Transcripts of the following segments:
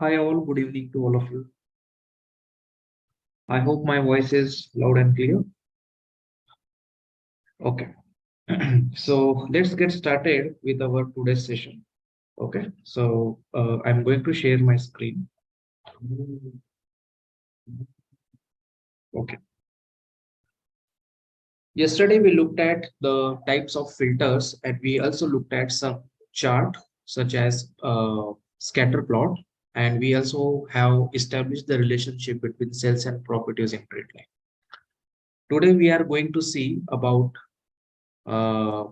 Hi all, good evening to all of you. I hope my voice is loud and clear. Okay, so let's get started with our today's session. Okay, so I'm going to share my screen. Okay, yesterday we looked at the types of filters and we also looked at some chart such as scatter plot, and we also have established the relationship between sales and profit using trend line. Today we are going to see about uh,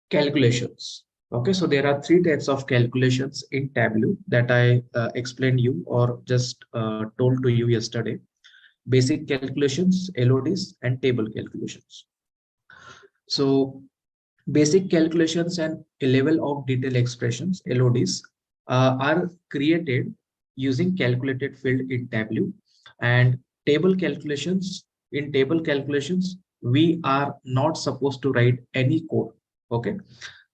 calculations. Okay, so there are three types of calculations in Tableau that I explained you or just told to you yesterday: basic calculations, LODs, and table calculations. So basic calculations and a level of detail expressions, LODs, are created using calculated field in Tableau, and table calculations, in table calculations we are not supposed to write any code. Okay,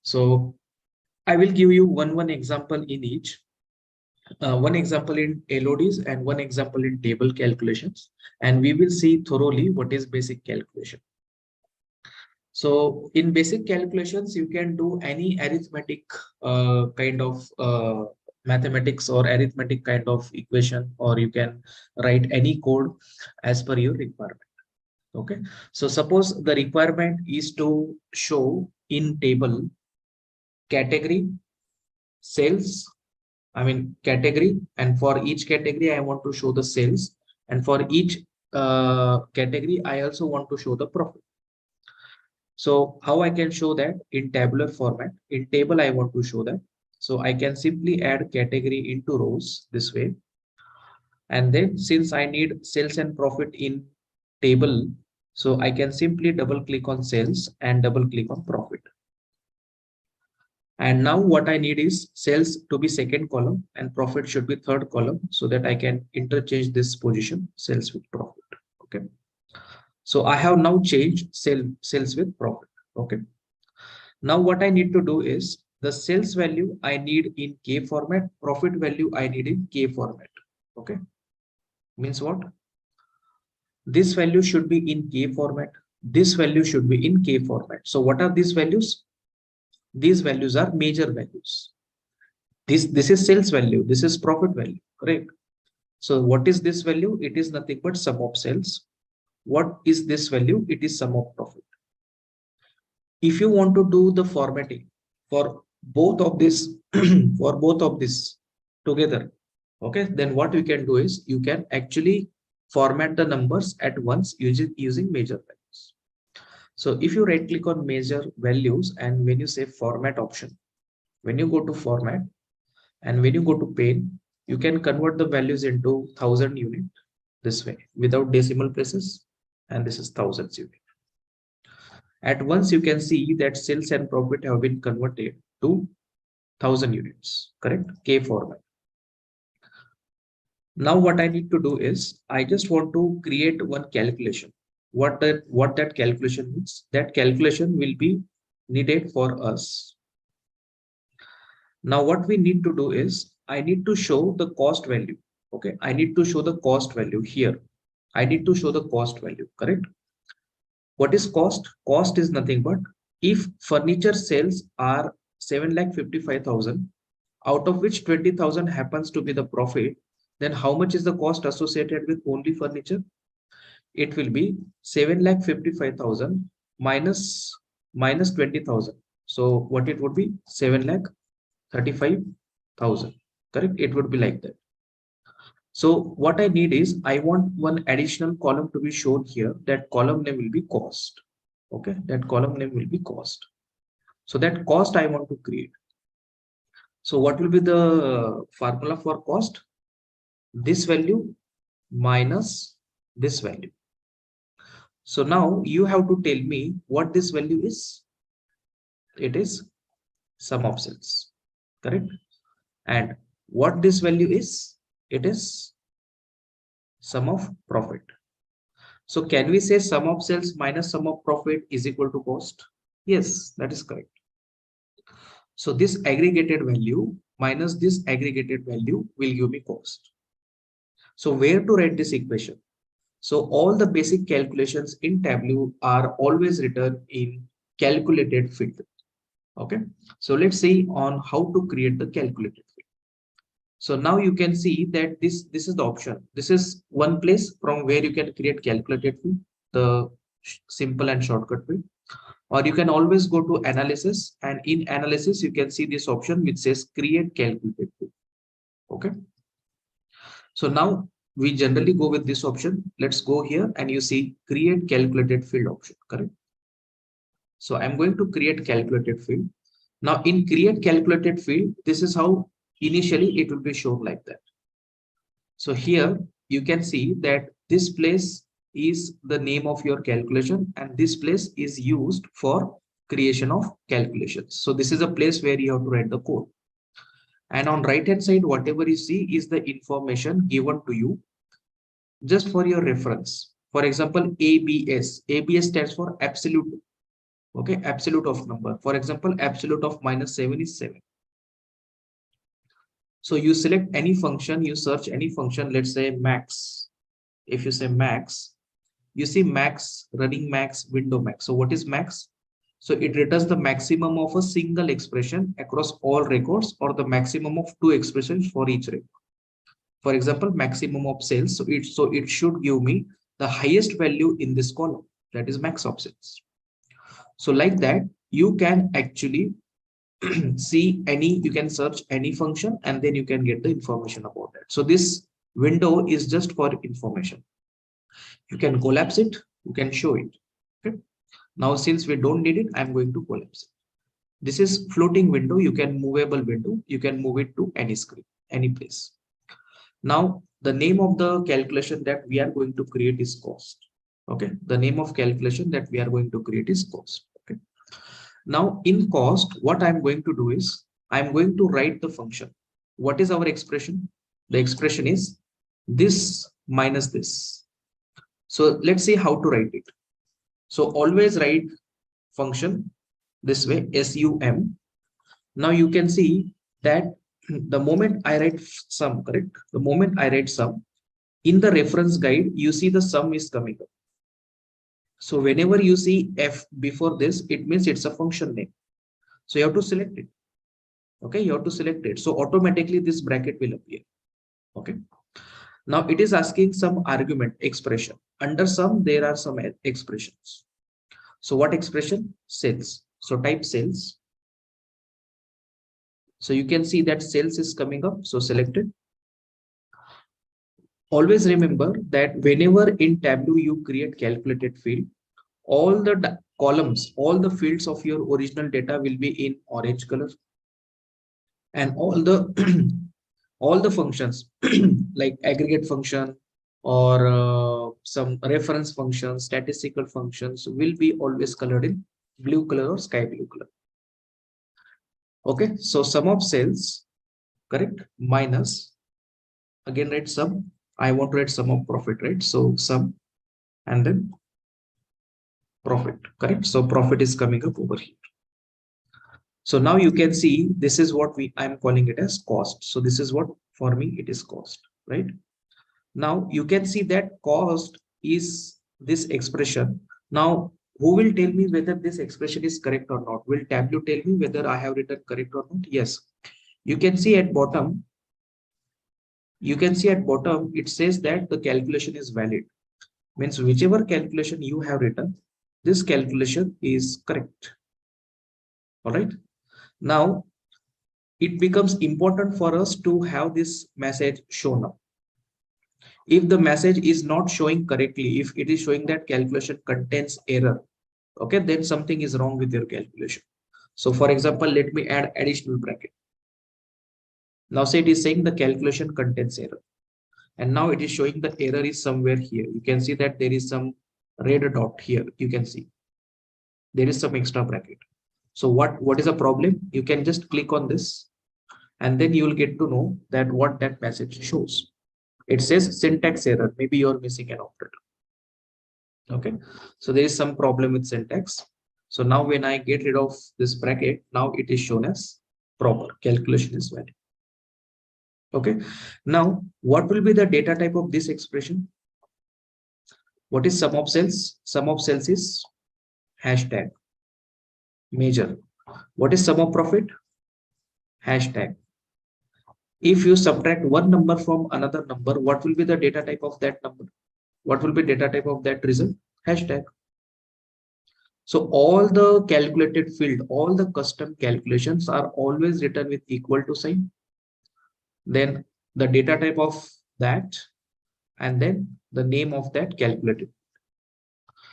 so I will give you one example in each. One example in LODs and one example in table calculations, and we will see thoroughly what is basic calculation. So in basic calculations, you can do any arithmetic kind of mathematics or arithmetic kind of equation, or you can write any code as per your requirement. Okay, so suppose the requirement is to show in table category, sales, category, and for each category I want to show the sales, and for each category I also want to show the profit. So how I can show that in tabular format? In table I want to show that, so I can simply add category into rows this way, and then since I need sales and profit in table, so I can simply double click on sales and double click on profit. And now what I need is sales to be second column and profit should be third column, so that I can interchange this position, sales with profit. Okay. So I have now changed sales with profit. Okay. Now what I need to do is the sales value I need in K format, profit value I need in K format. Okay. Means what? This value should be in K format. This value should be in K format. So what are these values? These values are major values. This is sales value, this is profit value, correct? So what is this value? It is nothing but sum of sales. What is this value? It is sum of profit. If you want to do the formatting for both of this for both of this together, okay, then what you can do is you can actually format the numbers at once using major values. So if you right click on major values, and when you say format option, when you go to format and when you go to pane, you can convert the values into 1000 unit this way without decimal places, and this is thousands unit. At once you can see that sales and profit have been converted to 1000 units, correct? K format. Now what I need to do is I just want to create one calculation. What that calculation means? That calculation will be needed for us. Now what we need to do is I need to show the cost value. Okay, I need to show the cost value here. I need to show the cost value, correct? What is cost? Cost is nothing but if furniture sales are 7,55,000, out of which 20,000 happens to be the profit, then how much is the cost associated with only furniture? It will be 7,55,000 minus 20,000. So what it would be? 7,35,000. Correct? It would be like that. So what I need is I want one additional column to be shown here. That column name will be cost. Okay, that column name will be cost. So that cost I want to create. So what will be the formula for cost? This value minus this value. So now you have to tell me what this value is. It is sum of sales, correct? And what this value is? It is sum of profit. So can we say sum of sales minus sum of profit is equal to cost? Yes, that is correct. So this aggregated value minus this aggregated value will give me cost. So where to write this equation? So all the basic calculations in Tableau are always written in calculated field. Okay. So let's see on how to create the calculated field. So now you can see that this is the option. This is one place from where you can create calculated field, the simple and shortcut way. Or you can always go to analysis, and in analysis you can see this option which says create calculated field. Okay. So now we generally go with this option. Let's go here and you see create calculated field option, correct? So I'm going to create calculated field. Now in create calculated field, this is how initially it will be shown like that. So here you can see that this place is the name of your calculation and this place is used for creation of calculations. So this is a place where you have to write the code. And on right hand side, whatever you see is the information given to you just for your reference. For example, ABS. ABS stands for absolute. Okay, absolute of number. For example, absolute of -7 is 7. So you select any function, you search any function, let's say max. If you say max, you see max, running max, window max. So what is max? So it returns the maximum of a single expression across all records or the maximum of 2 expressions for each record. For example, maximum of sales. So it should give me the highest value in this column, that is max of sales. So like that, you can actually see any, you can search any function and then you can get the information about that. So this window is just for information. You can collapse it, you can show it. Okay. Now, since we don't need it, I'm going to collapse it. This is floating window. You can movable window. You can move it to any screen, any place. Now, the name of the calculation that we are going to create is cost. Okay. The name of calculation that we are going to create is cost. Okay. Now, in cost, what I'm going to do is I'm going to write the function. What is our expression? The expression is this minus this. So let's see how to write it. So always write function this way, sum. Now you can see that the moment I write sum, correct? The moment I write sum, in the reference guide, you see the sum is coming up. So whenever you see f before this, it means it's a function name. So you have to select it. Okay, you have to select it. So automatically this bracket will appear. Okay. Now it is asking some argument expression. Under sum, there are some expressions. So what expression? Sales. So type sales. So you can see that sales is coming up. So select it. Always remember that whenever in Tableau you create calculated field, all the columns, all the fields of your original data will be in orange color. And all the all the functions like aggregate function or some reference functions, statistical functions will be always colored in blue color or sky blue color. Okay, so sum of sales, correct, minus, again write sum. I want to write sum of profit, right? So sum and then profit, correct? So profit is coming up over here. So now you can see this is what I'm calling it as cost. So this is what for me it is cost, right? Now you can see that cost is this expression. Now who will tell me whether this expression is correct or not? Will Tableau tell me whether I have written correct or not? Yes. You can see at bottom. You can see at bottom it says that the calculation is valid. Means whichever calculation you have written, this calculation is correct. All right. Now it becomes important for us to have this message shown up. If the message is not showing correctly, if it is showing that calculation contains error, okay, then something is wrong with your calculation. So for example, let me add additional bracket. Now say it is saying the calculation contains error. And now it is showing the error is somewhere here. You can see that there is some red dot here. You can see there is some extra bracket. So what is the problem? You can just click on this and then you will get to know that what that message shows. It says syntax error. Maybe you're missing an operator. Okay. So there is some problem with syntax. So now when I get rid of this bracket, now it is shown as proper calculation is valid. Okay. Now, what will be the data type of this expression? What is sum of cells? Sum of cells is hashtag major. What is sum of profit? Hashtag. If you subtract one number from another number, what will be the data type of that number? What will be data type of that result? Hashtag. So all the calculated field, all the custom calculations are always written with equal to sign. Then the data type of that, and then the name of that calculated.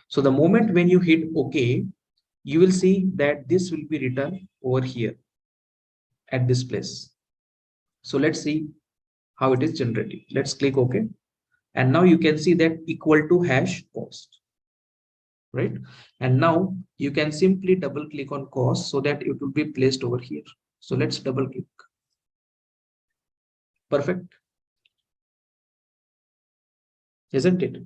So the moment when you hit OK, you will see that this will be written over here at this place. So let's see how it is generated. Let's click OK. And now you can see that equal to hash cost, right? And now you can simply double click on cost so that it will be placed over here. So let's double click. Perfect. Isn't it?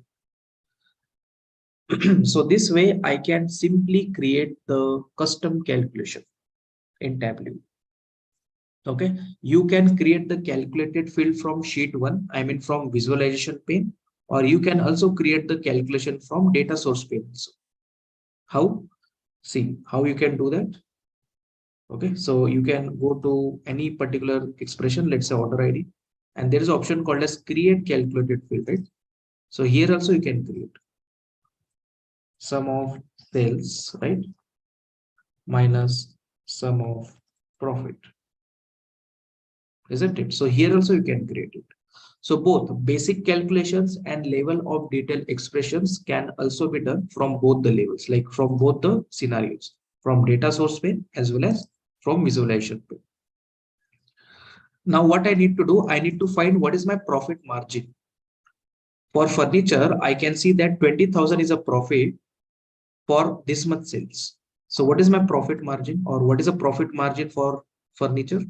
So this way I can simply create the custom calculation in Tableau. Okay, you can create the calculated field from sheet 1, I mean from visualization pane, or you can also create the calculation from data source pane. So how? See how you can do that. Okay, so you can go to any particular expression, let's say order ID, and there is an option called as create calculated field, right? So here also you can create sum of sales, right, minus sum of profit, isn't it? So here also you can create it. So both basic calculations and level of detail expressions can also be done from both the levels, like from both the scenarios, from data source pane as well as from visualization pane. Now what I need to do, I need to find what is my profit margin. For furniture, I can see that 20,000 is a profit for this month sales. So what is my profit margin, or what is a profit margin for furniture?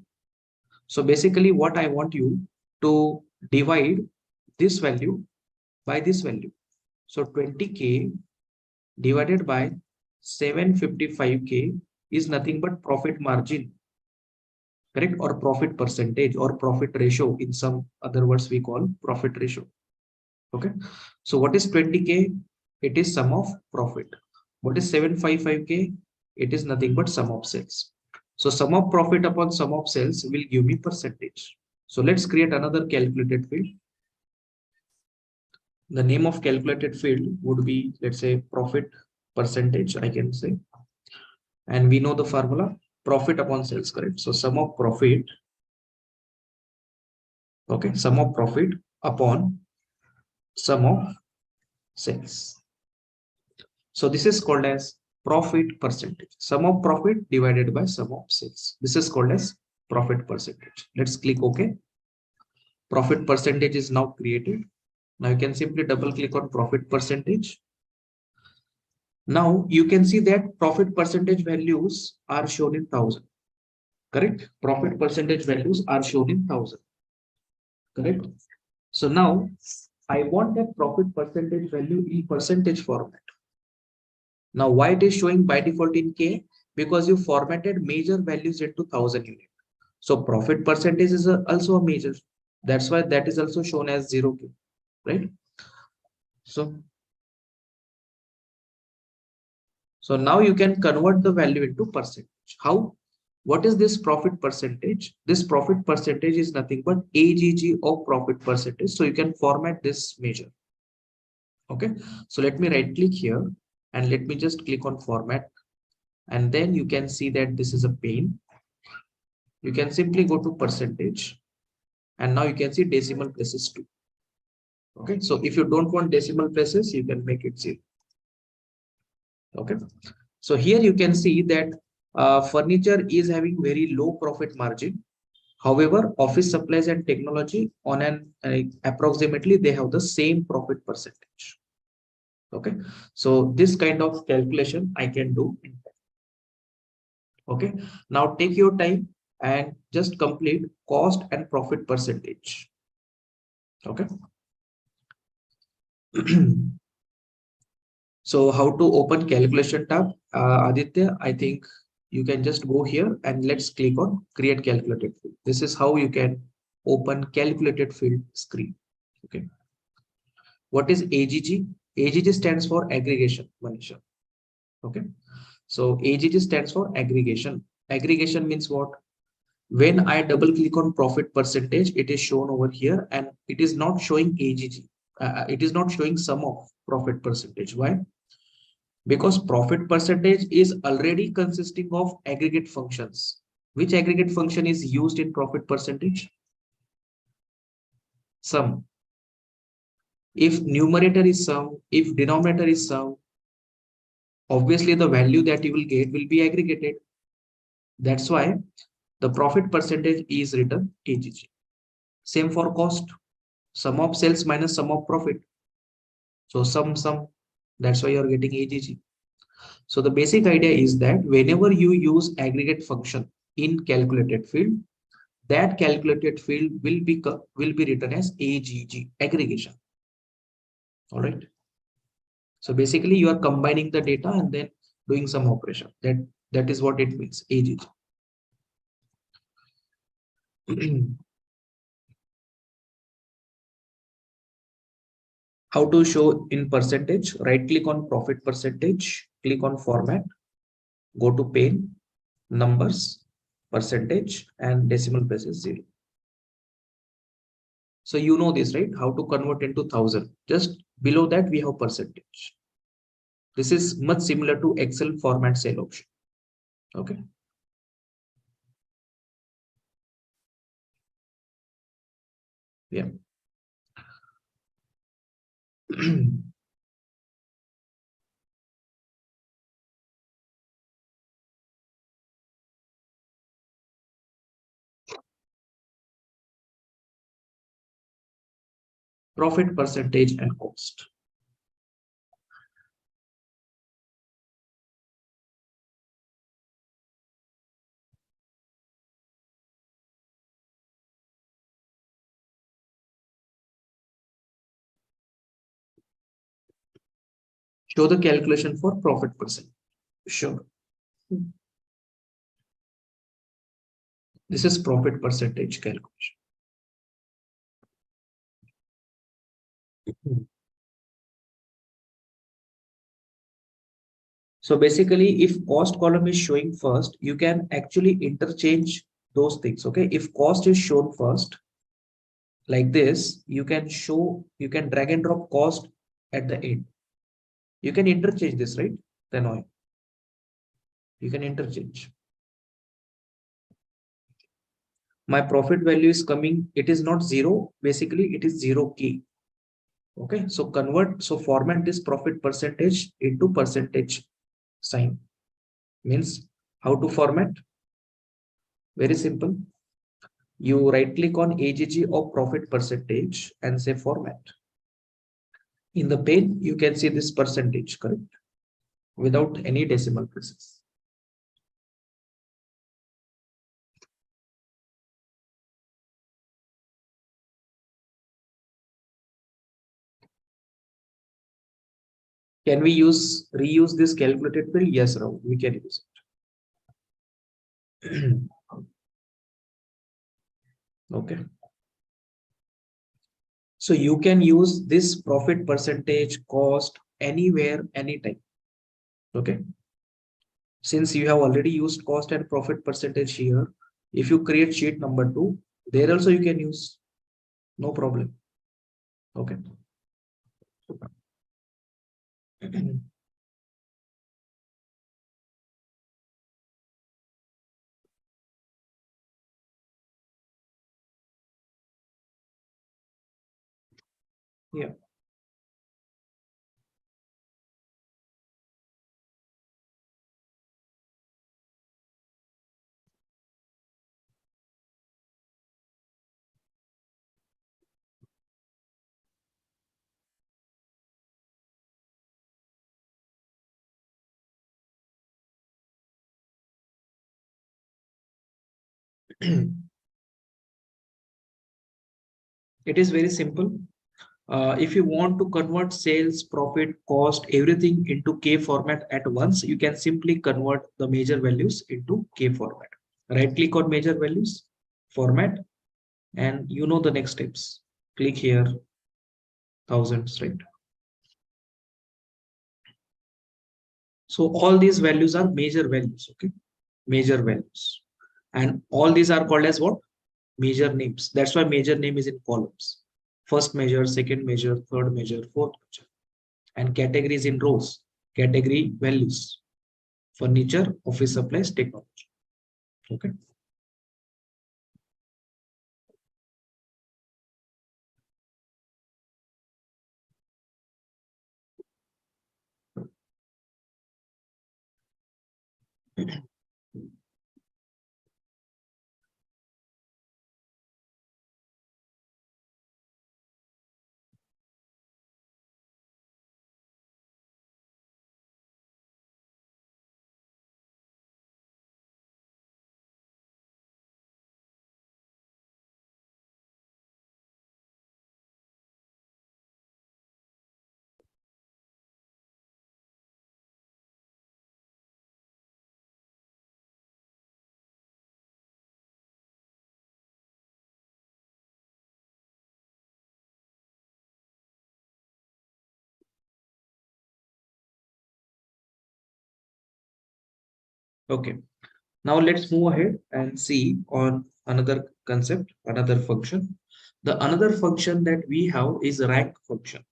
So basically what I want you to divide this value by this value. So 20K divided by 755K is nothing but profit margin, correct? Or profit percentage or profit ratio. In some other words, we call profit ratio. Okay. So what is 20K? It is sum of profit. What is 755K? It is nothing but sum of sales. So sum of profit upon sum of sales will give me percentage. So let's create another calculated field. The name of calculated field would be, let's say, profit percentage, I can say. And we know the formula, profit upon sales, correct? So sum of profit, okay, sum of profit upon sum of sales. So this is called as profit percentage. Sum of profit divided by sum of sales. This is called as profit percentage. Let's click OK. Profit percentage is now created. Now you can simply double click on profit percentage. Now you can see that profit percentage values are shown in 1000. Correct? Profit percentage values are shown in 1000. Correct? So now I want that profit percentage value in percentage format. Now why it is showing by default in K? Because you formatted major values into 1000 unit. So profit percentage is also a major. That's why that is also shown as 0K, right? So now you can convert the value into percentage. How? What is this profit percentage? This profit percentage is nothing but AGG of profit percentage. So you can format this measure. Okay. So let me right click here and let me just click on format. And then you can see that this is a pane. You can simply go to percentage. And now you can see decimal places too. Okay. So if you don't want decimal places, you can make it 0. Okay. So here you can see that furniture is having very low profit margin. However, office supplies and technology on an approximately they have the same profit percentage. Okay. So this kind of calculation I can do. Okay. Now take your time and just complete cost and profit percentage. Okay. So how to open calculation tab? Aditya, I think you can just go here and let's click on create calculated field. This is how you can open calculated field screen. Okay. What is AGG? AGG stands for aggregation, Malaysia. Okay. So AGG stands for aggregation. Aggregation means what? When I double click on profit percentage, it is shown over here and it is not showing AGG. It is not showing sum of profit percentage. Why? Because profit percentage is already consisting of aggregate functions. Which aggregate function is used in profit percentage? Sum. If numerator is sum, if denominator is sum, obviously the value that you will get will be aggregated. That's why the profit percentage is written AGG. Same for cost. Sum of sales minus sum of profit. So sum. That's why you are getting AGG. So the basic idea is that whenever you use aggregate function in calculated field, that calculated field will be written as AGG, aggregation. All right. So basically you are combining the data and then doing some operation. That is what it means, AGG. How to show in percentage? Right click on profit percentage, click on format, go to pane, numbers, percentage, and decimal places 0. So you know this, right? How to convert into 1000. Just below that we have percentage. This is much similar to Excel format cell option. Okay. Yeah. Profit percentage and cost. Show the calculation for profit percent. Sure. This is profit percentage calculation. So basically, if cost column is showing first, you can actually interchange those things. Okay. If cost is shown first, like this, you can drag and drop cost at the end. You can interchange this, right? Then you can interchange. My profit value is coming, it is not 0, basically it is 0k. Okay, so format this profit percentage into percentage sign. Means how to format? Very simple. You right click on AGG of profit percentage and say format. In the pane, you can see this percentage, correct? Without any decimal places. Can we reuse this calculated field? Yes, Rahul, we can use it. Okay. So you can use this profit percentage cost anywhere, anytime. Okay. Since you have already used cost and profit percentage here, if you create sheet number 2, there also you can use, no problem. Okay. Yeah. It is very simple. If you want to convert sales, profit, cost, everything into K format at once, you can simply convert the major values into K format. Right click on major values, format, and you know the next steps. Click here, thousands, right? So all these values are major values, okay? Major values. And all these are called as what? Major names. That's why major name is in columns. First measure, second measure, third measure, fourth measure. And categories in rows. Category values. Furniture, office supplies, technology. Okay. Okay. Now let's move ahead and see on another concept, another function. The another function that we have is rank function.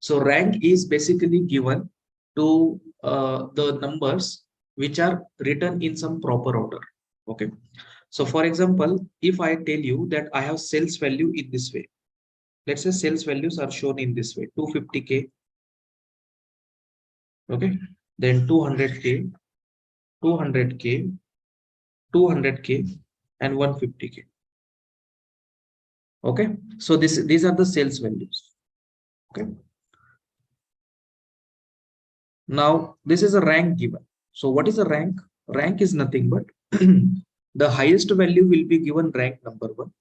So rank is basically given to the numbers which are written in some proper order. Okay. So for example, if I tell you that I have sales value in this way, let's say sales values are shown in this way, 250K, okay, then 200K, 200K, 200K, and 150K. Okay. So these are the sales values. Okay. Now, this is a rank given. So what is a rank? Rank is nothing but the highest value will be given rank number 1.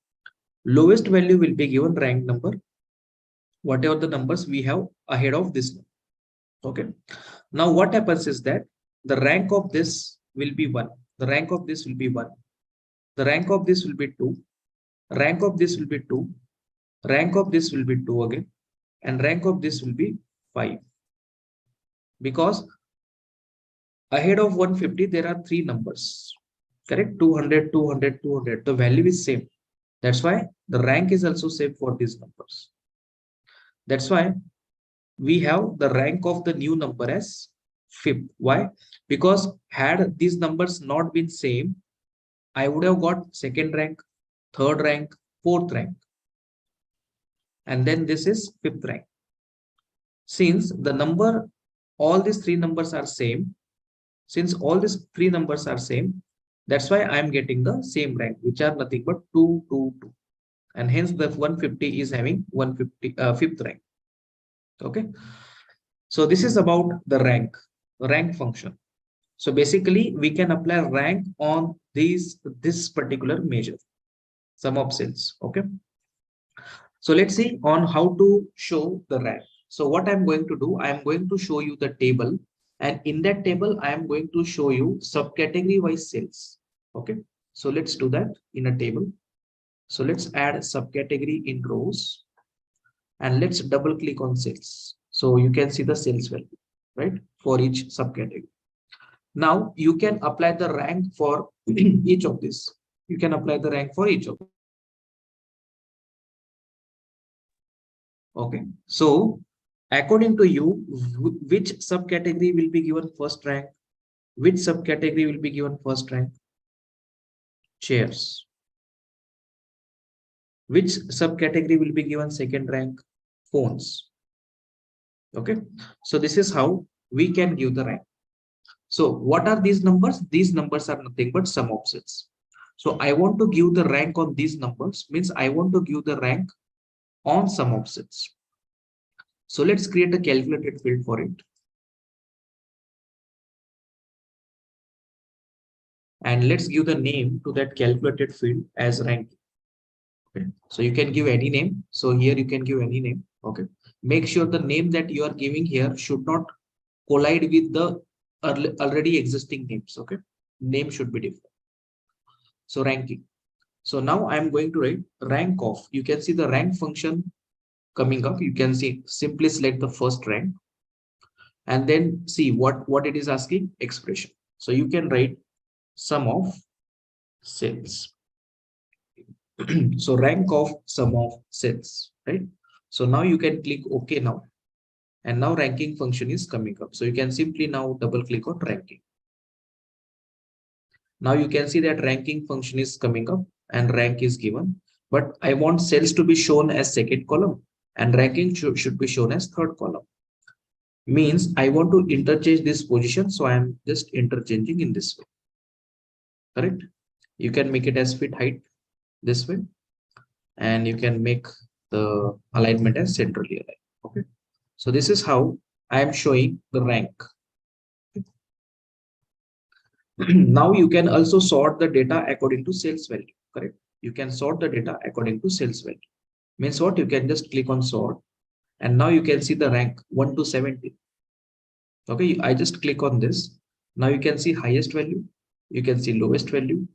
Lowest value will be given rank number, whatever the numbers we have ahead of this number. Okay. Now what happens is that the rank of this will be 1. The rank of this will be 1. The rank of this will be 2. Rank of this will be 2. Rank of this will be 2 again. And rank of this will be 5. Because ahead of 150, there are 3 numbers. Correct? 200, 200, 200. The value is same. That's why the rank is also same for these numbers. That's why we have the rank of the new number as fifth. Why? Because had these numbers not been same, I would have got second rank, third rank, fourth rank. And then this is fifth rank. Since the number, all these 3 numbers are same, since all these 3 numbers are same, that's why I'm getting the same rank, which are nothing but 2, 2, 2. And hence the 150 is having 150 fifth rank. Okay. So this is about the rank function. So basically we can apply rank on this particular measure, sum of sales. Okay. So let's see on how to show the rank. So what I'm going to do, I'm going to show you the table, and in that table, I am going to show you subcategory wise sales. Okay. So let's do that in a table. So let's add subcategory in rows, and let's double click on sales. So you can see the sales value, right? For each subcategory. Now you can apply the rank for each of this. You can apply the rank for each of them. Okay. So according to you, which subcategory will be given first rank? Which subcategory will be given first rank? Chairs. Which subcategory will be given second rank? Phones. Okay. So this is how we can give the rank. So what are these numbers? These numbers are nothing but sum of sets. So I want to give the rank on these numbers, means I want to give the rank on sum of sets. So let's create a calculated field for it. And let's give the name to that calculated field as rank. Okay. So you can give any name. So here you can give any name. Okay. Make sure the name that you are giving here should not collide with the already existing names. Okay. Name should be different. So ranking. So now I'm going to write rank of. You can see the rank function coming up. You can see simply select the first rank and then see what it is asking expression. So you can write sum of cells. So rank of sum of cells, right? So now you can click OK now. And now ranking function is coming up. So you can simply now double click on ranking. Now you can see that ranking function is coming up and rank is given. But I want cells to be shown as second column and ranking should be shown as third column. Means I want to interchange this position. So I am just interchanging in this way. Correct? You can make it as fit height this way. And you can make the alignment as centrally aligned. Okay. So this is how I am showing the rank. Now you can also sort the data according to sales value. Correct. You can sort the data according to sales value. Means what? You can just click on sort and now you can see the rank 1 to 70. Okay. I just click on this. Now you can see highest value. You can see lowest value.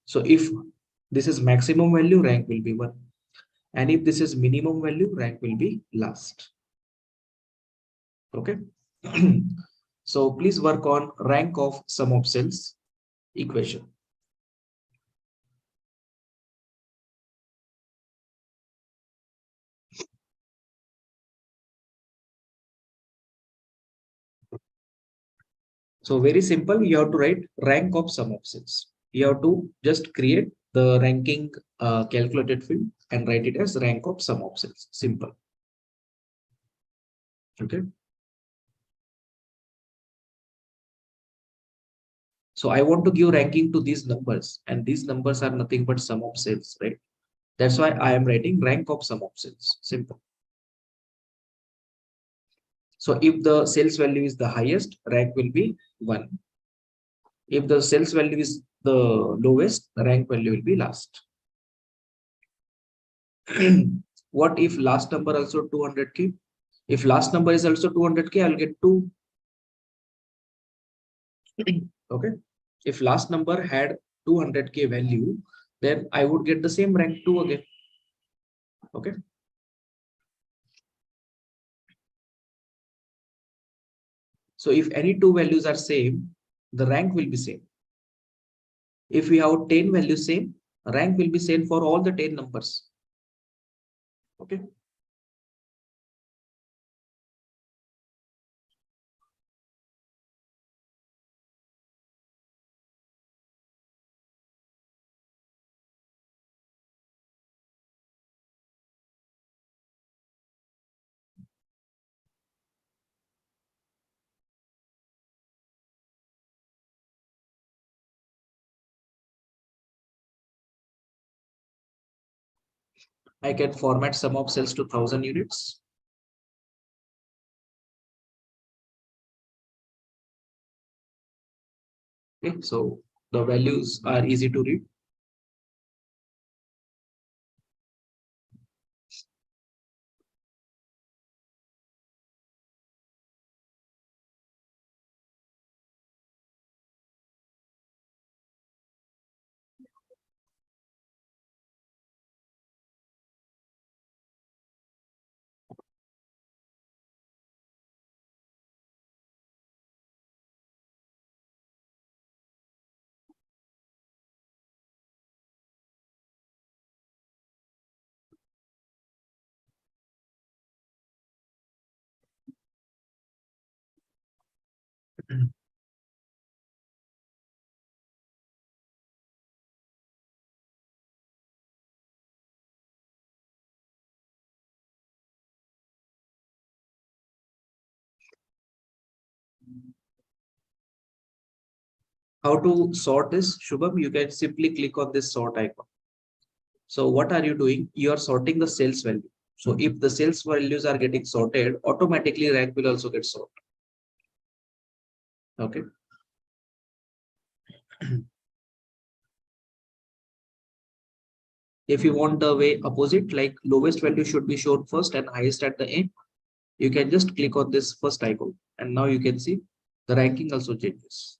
So if this is maximum value, rank will be 1. And if this is minimum value, rank will be last. Okay. So please work on rank of sum of cells equation. So very simple, you have to write rank of sum of cells. You have to just create the ranking calculated field and write it as rank of sum of cells. Simple. Okay. So I want to give ranking to these numbers and these numbers are nothing but sum of cells, right? That's why I am writing rank of sum of cells. Simple. So if the sales value is the highest, rank will be 1. If the sales value is the lowest, the rank value will be last. What if last number also 200k? If last number is also 200k, I'll get 2. Okay. If last number had 200k value, then I would get the same rank 2 again. Okay. So if any two values are same, the rank will be same. If we have 10 values same, rank will be same for all the 10 numbers. Okay. I can format sum of cells to 1000 units. Okay. So the values are easy to read. How to sort this, Shubham? You can simply click on this sort icon. So what are you doing? You are sorting the sales value. So if the sales values are getting sorted, automatically rank will also get sorted. Okay. If you want the way opposite, like lowest value should be shown first and highest at the end, you can just click on this first icon. And now you can see the ranking also changes.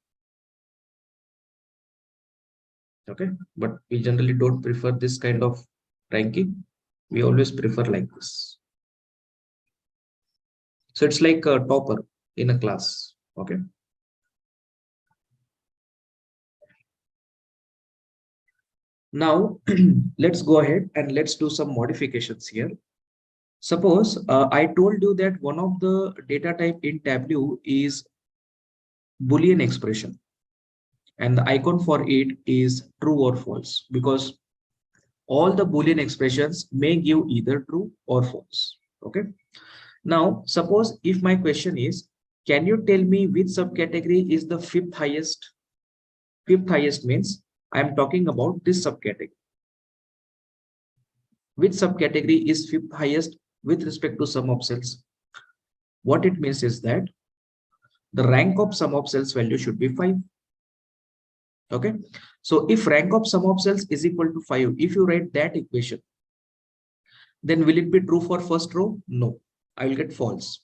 Okay, but we generally don't prefer this kind of ranking. We always prefer like this. So it's like a topper in a class. Okay. Now let's go ahead and let's do some modifications here. Suppose I told you that one of the data type in Tableau is Boolean expression, and the icon for it is true or false, because all the Boolean expressions may give either true or false. Okay. Now, suppose if my question is, can you tell me which subcategory is the fifth highest? Fifth highest means I am talking about this subcategory. Which subcategory is fifth highest with respect to sum of cells? What it means is that the rank of sum of cells value should be 5. Okay. So if rank of sum of cells is equal to 5, if you write that equation, then will it be true for first row? No. I will get false.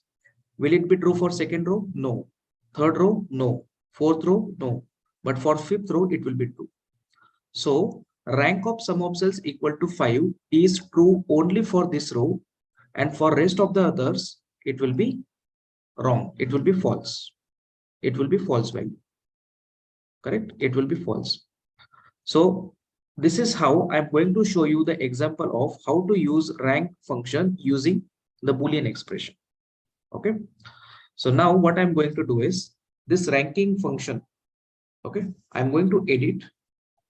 Will it be true for second row? No. Third row? No. Fourth row? No. But for fifth row, it will be true. So rank of sum of cells equal to 5 is true only for this row, and for rest of the others, it will be wrong. It will be false. It will be false value. Correct? It will be false. So this is how I'm going to show you the example of how to use rank function using the Boolean expression. Okay. So now what I'm going to do is this ranking function. Okay. I'm going to edit,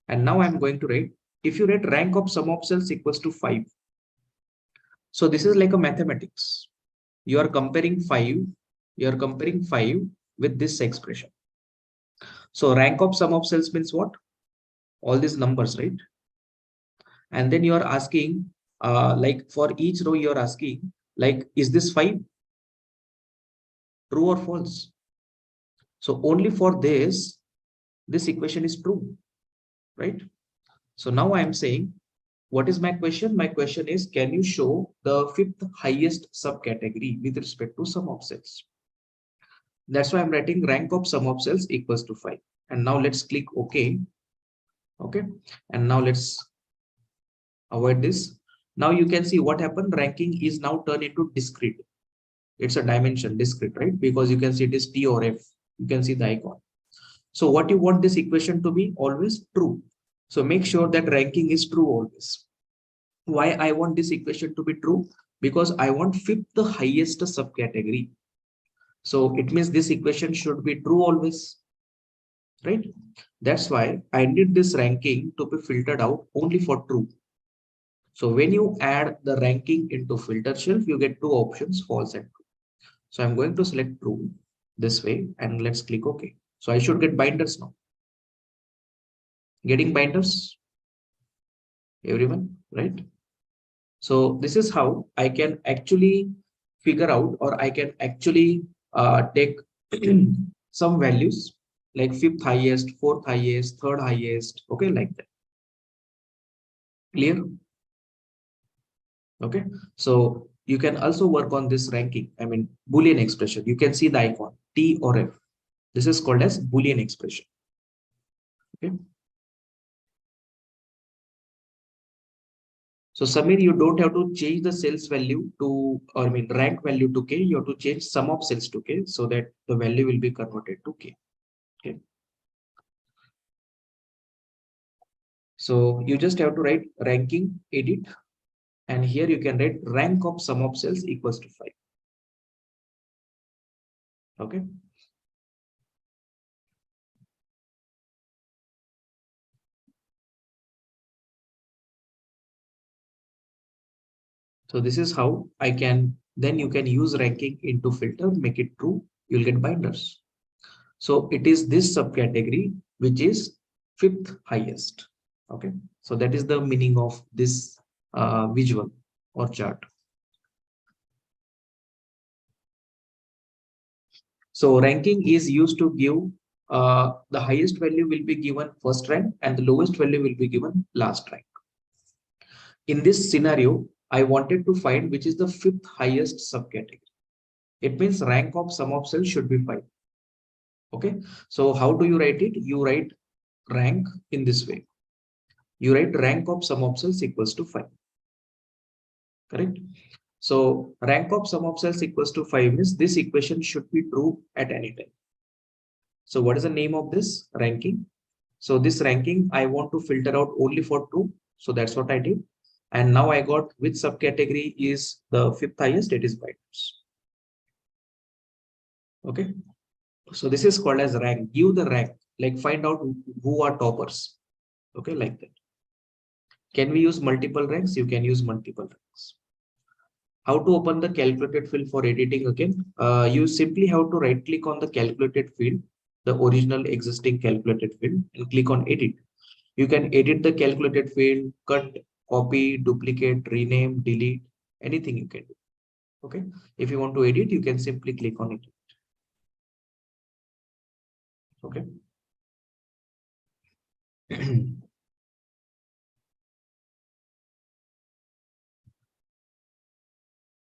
and now I'm going to write, if you write rank of sum of cells equals to 5. So this is like a mathematics. You are comparing 5. You are comparing 5 with this expression. So rank of sum of cells means what? All these numbers, right? And then you are asking, like for each row, you are asking, like, is this 5? True or false? So only for this equation is true, right? So now I am saying, what is my question? My question is, can you show the fifth highest subcategory with respect to sum of cells? That's why I'm writing rank of sum of cells equals to 5. And now let's click OK. Okay. And now let's avoid this. Now you can see what happened. Ranking is now turned into discrete. It's a dimension discrete, right? Because you can see it is T or F. You can see the icon. So what you want this equation to be? Always true. So make sure that ranking is true always. Why I want this equation to be true? Because I want fifth the highest subcategory. So it means this equation should be true always, right? That's why I need this ranking to be filtered out only for true. So when you add the ranking into filter shelf, you get two options, false and true. So I'm going to select true this way, and let's click OK. So I should get binders now. Getting binders, everyone, right? So this is how I can actually figure out, or I can actually take some values like fifth highest, fourth highest, third highest. Okay, like that. Clear? Okay. So you can also work on this ranking. I mean, Boolean expression. You can see the icon T or F. This is called as Boolean expression. Okay. So Samir, you don't have to change the sales value to, or I mean, rank value to K. You have to change sum of sales to K so that the value will be converted to K. Okay. So you just have to write ranking, edit, and here you can write rank of sum of cells equals to 5. Okay. So this is how I can, then you can use ranking into filter, make it true, you'll get binders. So it is this subcategory which is fifth highest. Okay. So that is the meaning of this visual or chart. So ranking is used to give the highest value will be given first rank and the lowest value will be given last rank. In this scenario, I wanted to find which is the fifth highest subcategory. It means rank of sum of cells should be 5. Okay. So how do you write it? You write rank in this way. you write rank of sum of cells equals to 5. Correct? So rank of sum of cells equals to 5 means this equation should be true at any time. So what is the name of this ranking? So this ranking, I want to filter out only for true. So that's what I did. And now I got which subcategory is the fifth highest, it is binders. Okay. So this is called as rank. Give the rank, like find out who are toppers. Okay, like that. Can we use multiple ranks? You can use multiple ranks. How to open the calculated field for editing again? You simply have to right click on the calculated field, the original existing calculated field, and click on edit. You can edit the calculated field, cut, copy, duplicate, rename, delete, anything you can do. Okay. If you want to edit, you can simply click on it. Okay.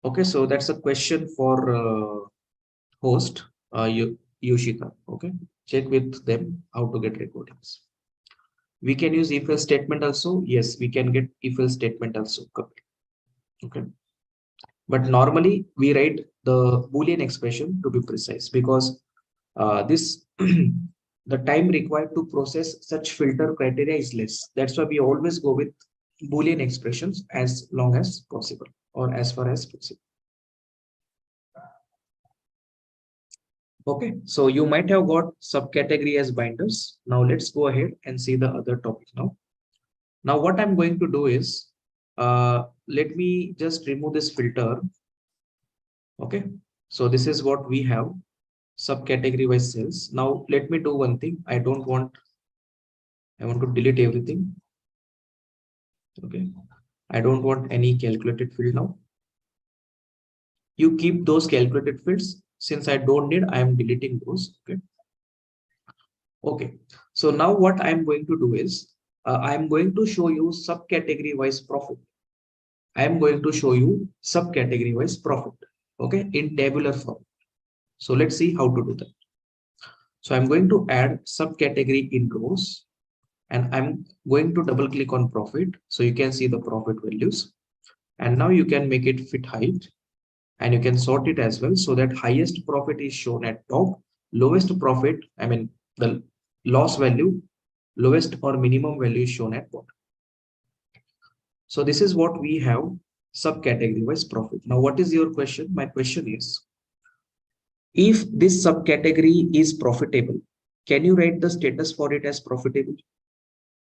Okay, so that's a question for host, Yoshika. Okay, check with them how to get recordings. We can use if else statement also. Yes, we can get if else statement also. Okay, but normally we write the Boolean expression to be precise because this the time required to process such filter criteria is less. That's why we always go with Boolean expressions as long as possible or as far as possible. Okay, so you might have got subcategory as binders. Now let's go ahead and see the other topic now. Now what I'm going to do is, let me just remove this filter. Okay, so this is what we have, subcategory wise cells. Now let me do one thing. I want to delete everything. Okay, I don't want any calculated field now. You keep those calculated fields. Since I don't need, I am deleting those. Okay. Okay. So now what I'm going to do is, I'm going to show you subcategory wise profit. I am going to show you subcategory wise profit. Okay. In tabular form. So let's see how to do that. So I'm going to add subcategory in rows and I'm going to double click on profit. So you can see the profit values. And now you can make it fit height and you can sort it as well so that highest profit is shown at top, lowest profit, I mean the loss value, lowest or minimum value is shown at bottom. So this is what we have subcategory wise profit. Now what is your question? My question is, if this subcategory is profitable, can you write the status for it as profitable?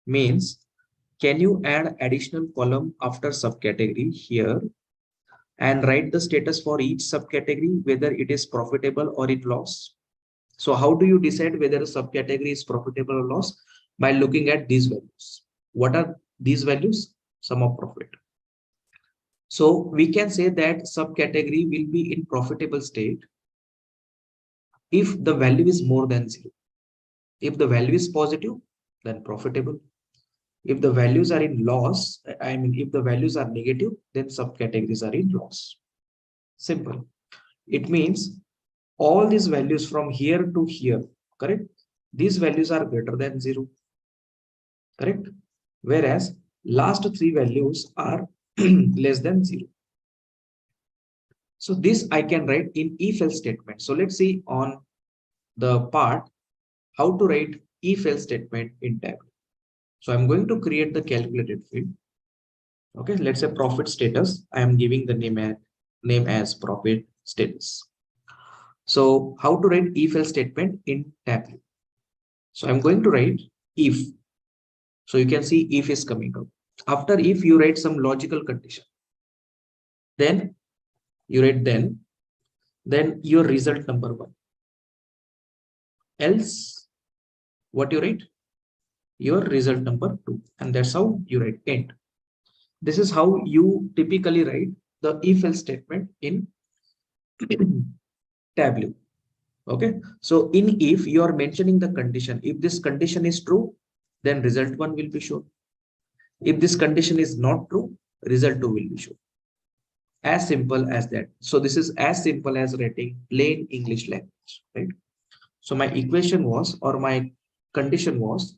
Means, can you add additional column after subcategory here and write the status for each subcategory, whether it is profitable or in loss? So how do you decide whether a subcategory is profitable or loss? By looking at these values. What are these values? Sum of profit. So we can say that subcategory will be in profitable state if the value is more than 0. If the value is positive, then profitable. If the values are in loss, I mean, if the values are negative, then subcategories are in loss. Simple. It means all these values from here to here, correct? These values are greater than 0, correct? Whereas last 3 values are less than 0. So this I can write in if-else statement. So let's see on the part how to write if-else statement in Tableau. So I'm going to create the calculated field. Okay, let's say profit status. I am giving the name as profit status. So how to write if-else statement in Tableau? So I'm going to write if. So you can see if is coming up. After if, you write some logical condition. Then you write then your result number 1. Else, what you write? Your result number 2. And that's how you write end. This is how you typically write the if-else statement in Tableau. Okay, so in if, you are mentioning the condition. If this condition is true, then result 1 will be shown. If this condition is not true, result 2 will be shown. As simple as that. So this is as simple as writing plain English language, right? So my equation was, or my condition was,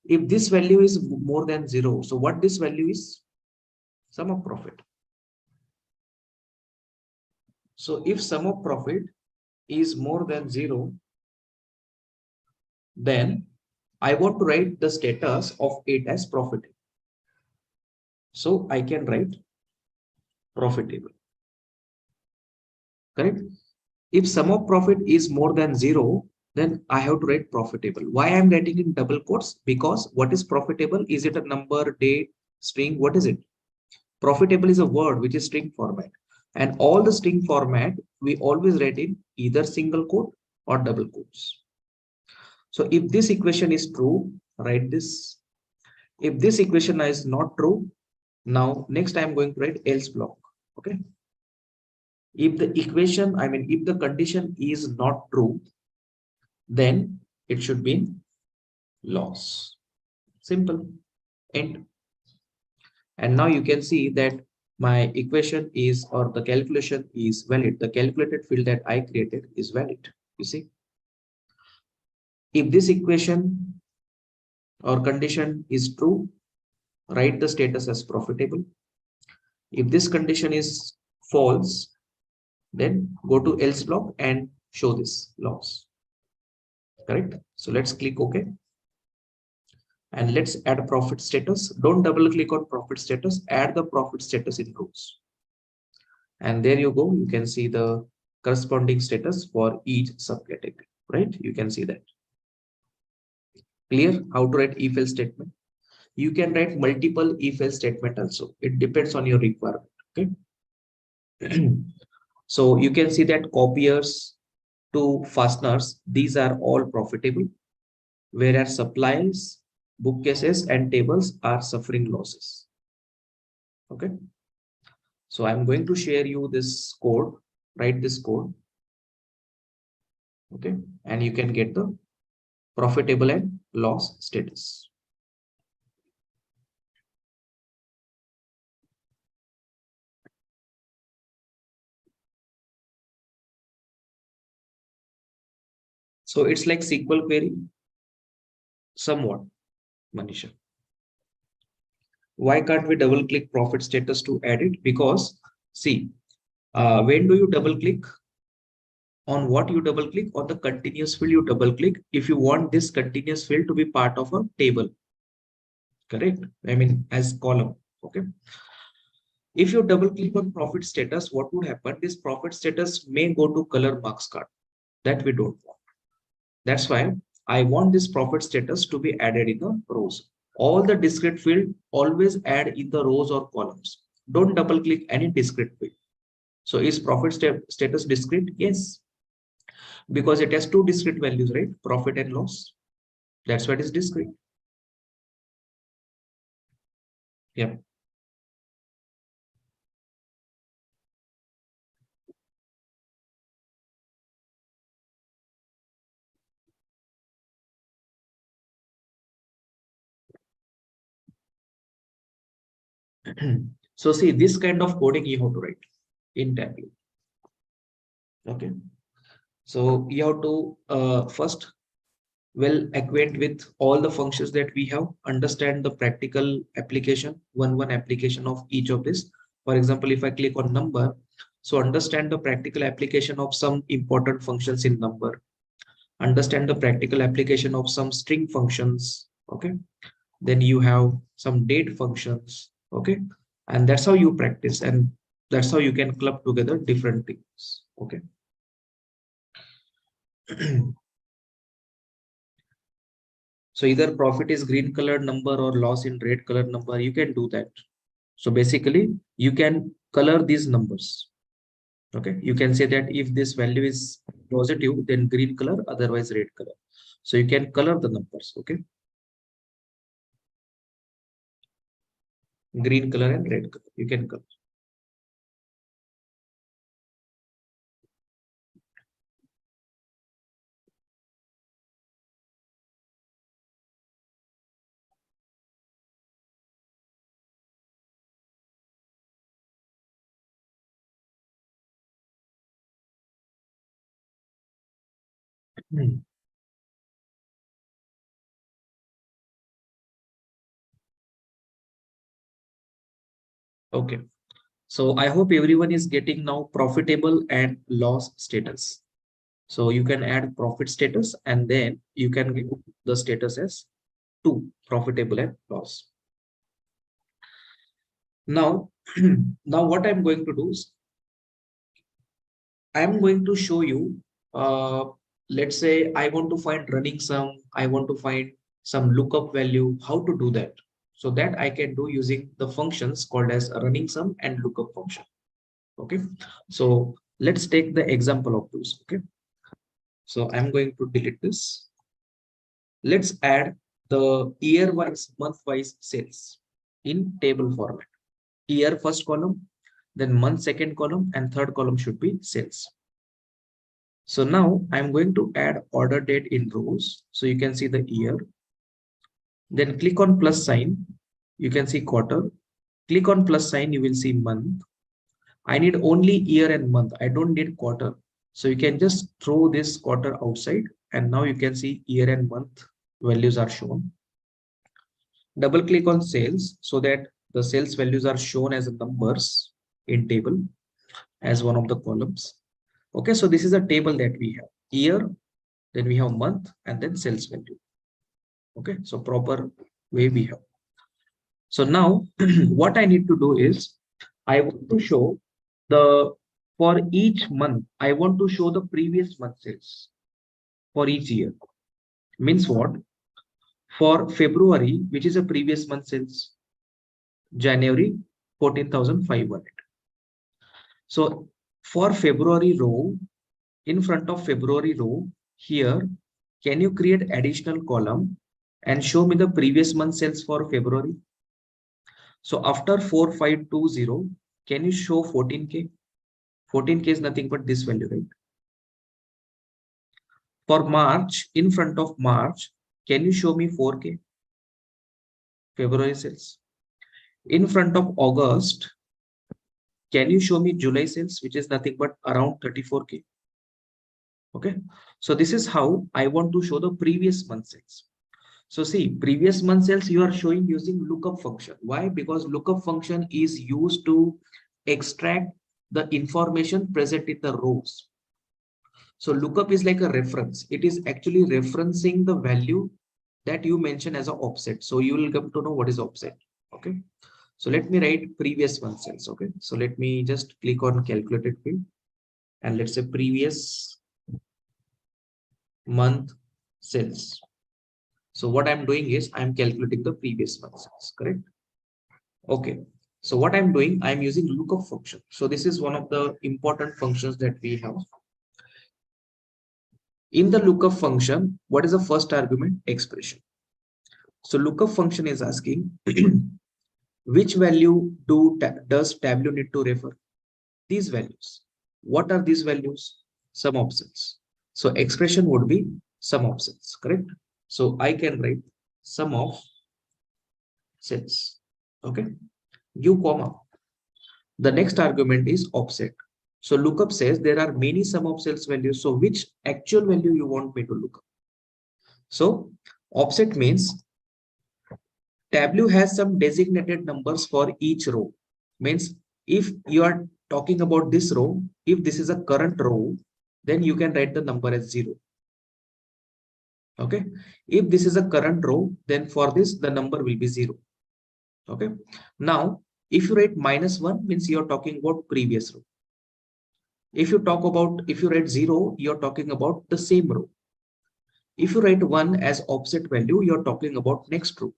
If this value is more than 0, so what this value is? Sum of profit. So if sum of profit is more than 0, then I want to write the status of it as profitable. So I can write profitable. Correct? If sum of profit is more than 0, then I have to write profitable. Why I am writing in double quotes? Because what is profitable? Is it a number, date, string? What is it? Profitable is a word which is string format. And all the string format, we always write in either single quote or double quotes. So if this equation is true, write this. If this equation is not true, now next I am going to write else block. Okay. If the equation, if the condition is not true, then it should be loss. Simple. End. And now you can see that my equation is, or the calculation is valid. The calculated field that I created is valid. You see, if this equation or condition is true, write the status as profitable. If this condition is false, then go to else block and show this loss. Correct? So let's click OK. And let's add a profit status. Don't double click on profit status, add the profit status in rows. And there you go. You can see the corresponding status for each subcategory, right? You can see that. Clear how to write if else statement? You can write multiple if else statement also. It depends on your requirement. Okay. So you can see that copiers to fasteners, these are all profitable, whereas supplies, bookcases, and tables are suffering losses. Okay. So I'm going to share you this code, write this code. Okay. And you can get the profitable and loss status. So it's like SQL query, somewhat, Manisha. Why can't we double click profit status to add it? Because see, when do you double click? On what you double click? On the continuous field you double click if you want this continuous field to be part of a table. Correct? As column. Okay. If you double click on profit status, what would happen? This profit status may go to color marks card. That we don't want. That's why I want this profit status to be added in the rows. All the discrete field always add in the rows or columns. Don't double click any discrete field. So is profit status discrete? Yes, because it has two discrete values, right? Profit and loss. That's why it is discrete. Yeah. So see, this kind of coding you have to write in Tableau. Okay. So you have to first well acquaint with all the functions that we have, understand the practical application, one application of each of this. For example, if I click on number, so understand the practical application of some important functions in number, understand the practical application of some string functions. Okay. Then you have some date functions. Okay. And that's how you practice, and that's how you can club together different things. Okay. So either profit is green colored number or loss in red colored number, you can do that. So basically you can color these numbers. Okay. You can say that if this value is positive, then green color, otherwise red color. So you can color the numbers. Okay. Green color and red color. You can color. Hmm. Okay. So I hope everyone is getting now profitable and loss status. So you can add profit status and then you can give the status as 2, profitable and loss. Now, now what I'm going to do is I'm going to show you, let's say I want to find running sum, I want to find some lookup value, how to do that. So that I can do using the functions called as running sum and lookup function. Okay. So let's take the example of those. Okay. So I'm going to delete this. Let's add the year wise, month wise sales in table format. Year first column, then month second column, and third column should be sales. So now I'm going to add order date in rows. So you can see the year. Then click on plus sign. You can see quarter. Click on plus sign. You will see month. I need only year and month. I don't need quarter. So you can just throw this quarter outside. And now you can see year and month values are shown. Double click on sales so that the sales values are shown as numbers in table as one of the columns. Okay, so this is a table that we have year, then we have month, and then sales value. Okay, so proper way we have. So now what I need to do is I want to show the for each month, I want to show the previous month sales for each year. Means what? For February, which is a previous month sales, January 14,500. So for February row, in front of February row, here, can you create additional column and show me the previous month sales for February? So after 4520, can you show 14K? 14K is nothing but this value, right? For March, in front of March, can you show me 4K? February sales. In front of August, can you show me July sales, which is nothing but around 34K? Okay. So this is how I want to show the previous month sales. So see, previous month sales you are showing using lookup function. Why? Because lookup function is used to extract the information present in the rows. So lookup is like a reference. It is actually referencing the value that you mention as an offset. So you will come to know what is offset. Okay. So let me write previous month sales. Okay. So let me just click on calculated field and let's say previous month sales. So what I'm doing is I'm calculating the previous month sales, correct? Okay. So what I'm doing, I'm using lookup function. So this is one of the important functions that we have. In the lookup function, what is the first argument? Expression. So lookup function is asking which value does Tableau need to refer? These values. What are these values? Sum of sales. So expression would be sum of sales, correct? So I can write sum of sales. Okay. U comma. The next argument is offset. So lookup says there are many sum of sales values. So which actual value you want me to look up? So offset means Tableau has some designated numbers for each row. Means if you are talking about this row, if this is a current row, then you can write the number as 0. Okay. If this is a current row, then for this, the number will be 0. Okay. Now, if you write -1 means you're talking about previous row. If you write 0, you're talking about the same row. If you write 1 as offset value, you're talking about next row.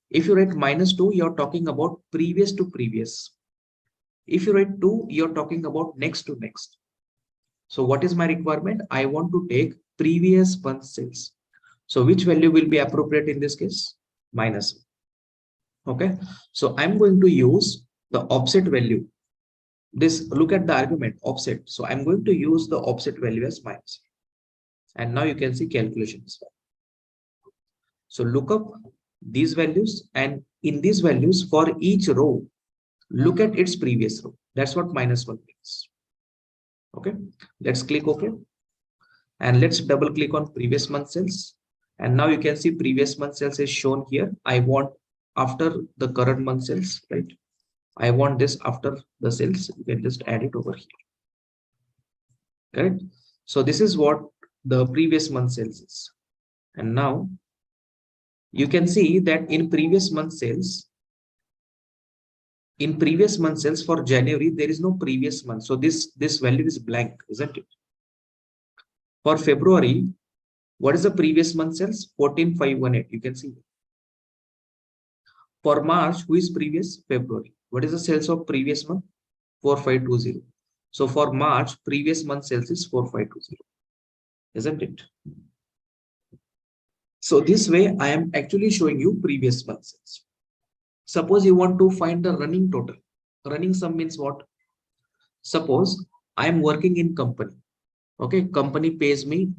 If you write -2, you're talking about previous to previous. If you write 2, you're talking about next to next. So what is my requirement? I want to take previous month sales. So which value will be appropriate in this case? -1. Okay. So I'm going to use the offset value. Look at the argument offset. So I'm going to use the offset value as -1. And now you can see calculations. So look up these values, and in these values for each row, look at its previous row. That's what -1 means. Okay, let's click OK. And let's double click on previous month sales. And now you can see previous month sales is shown here. I want after the current month sales, right? I want this after the sales. You can just add it over here. Correct. So this is what the previous month sales is. And now you can see that in previous month sales, for January, there is no previous month. So this value is blank, isn't it? For February, what is the previous month sales? 14,518. You can see. For March, who is previous? February. What is the sales of previous month? 4520. So for March, previous month sales is 4520, isn't it? So this way, I am actually showing you previous month sales. Suppose you want to find the running total. Running sum means what? Suppose I am working in company. Okay, company pays me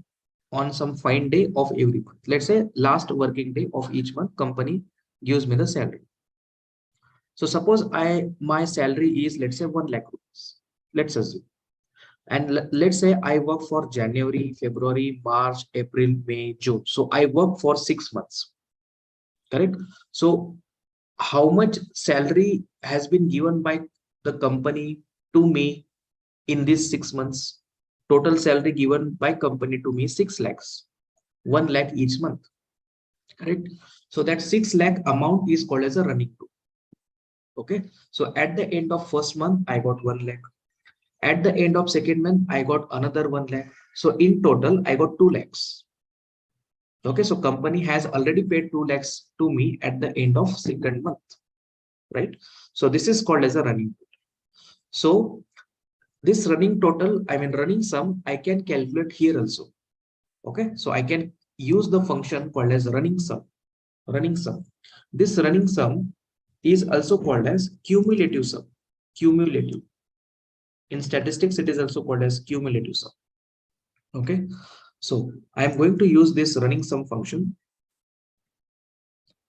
on some fine day of every month. Let's say last working day of each month, company gives me the salary. So suppose my salary is, let's say, 1 lakh rupees. Let's assume. And let's say I work for January, February, March, April, May, June. So I work for 6 months. Correct. So how much salary has been given by the company to me in these 6 months? Total salary given by company to me 6 lakhs, 1 lakh each month. Correct. So that 6 lakh amount is called as a running total. Okay. So at the end of first month, I got 1 lakh. At the end of second month, I got another 1 lakh. So in total, I got 2 lakhs. Okay. So company has already paid 2 lakhs to me at the end of second month. Right. So this is called as a running total. So this running total, running sum, I can calculate here also. Okay. So I can use the function called as running sum. Running sum. This running sum is also called as cumulative sum. Cumulative. In statistics, it is also called as cumulative sum. Okay. So I am going to use this running sum function.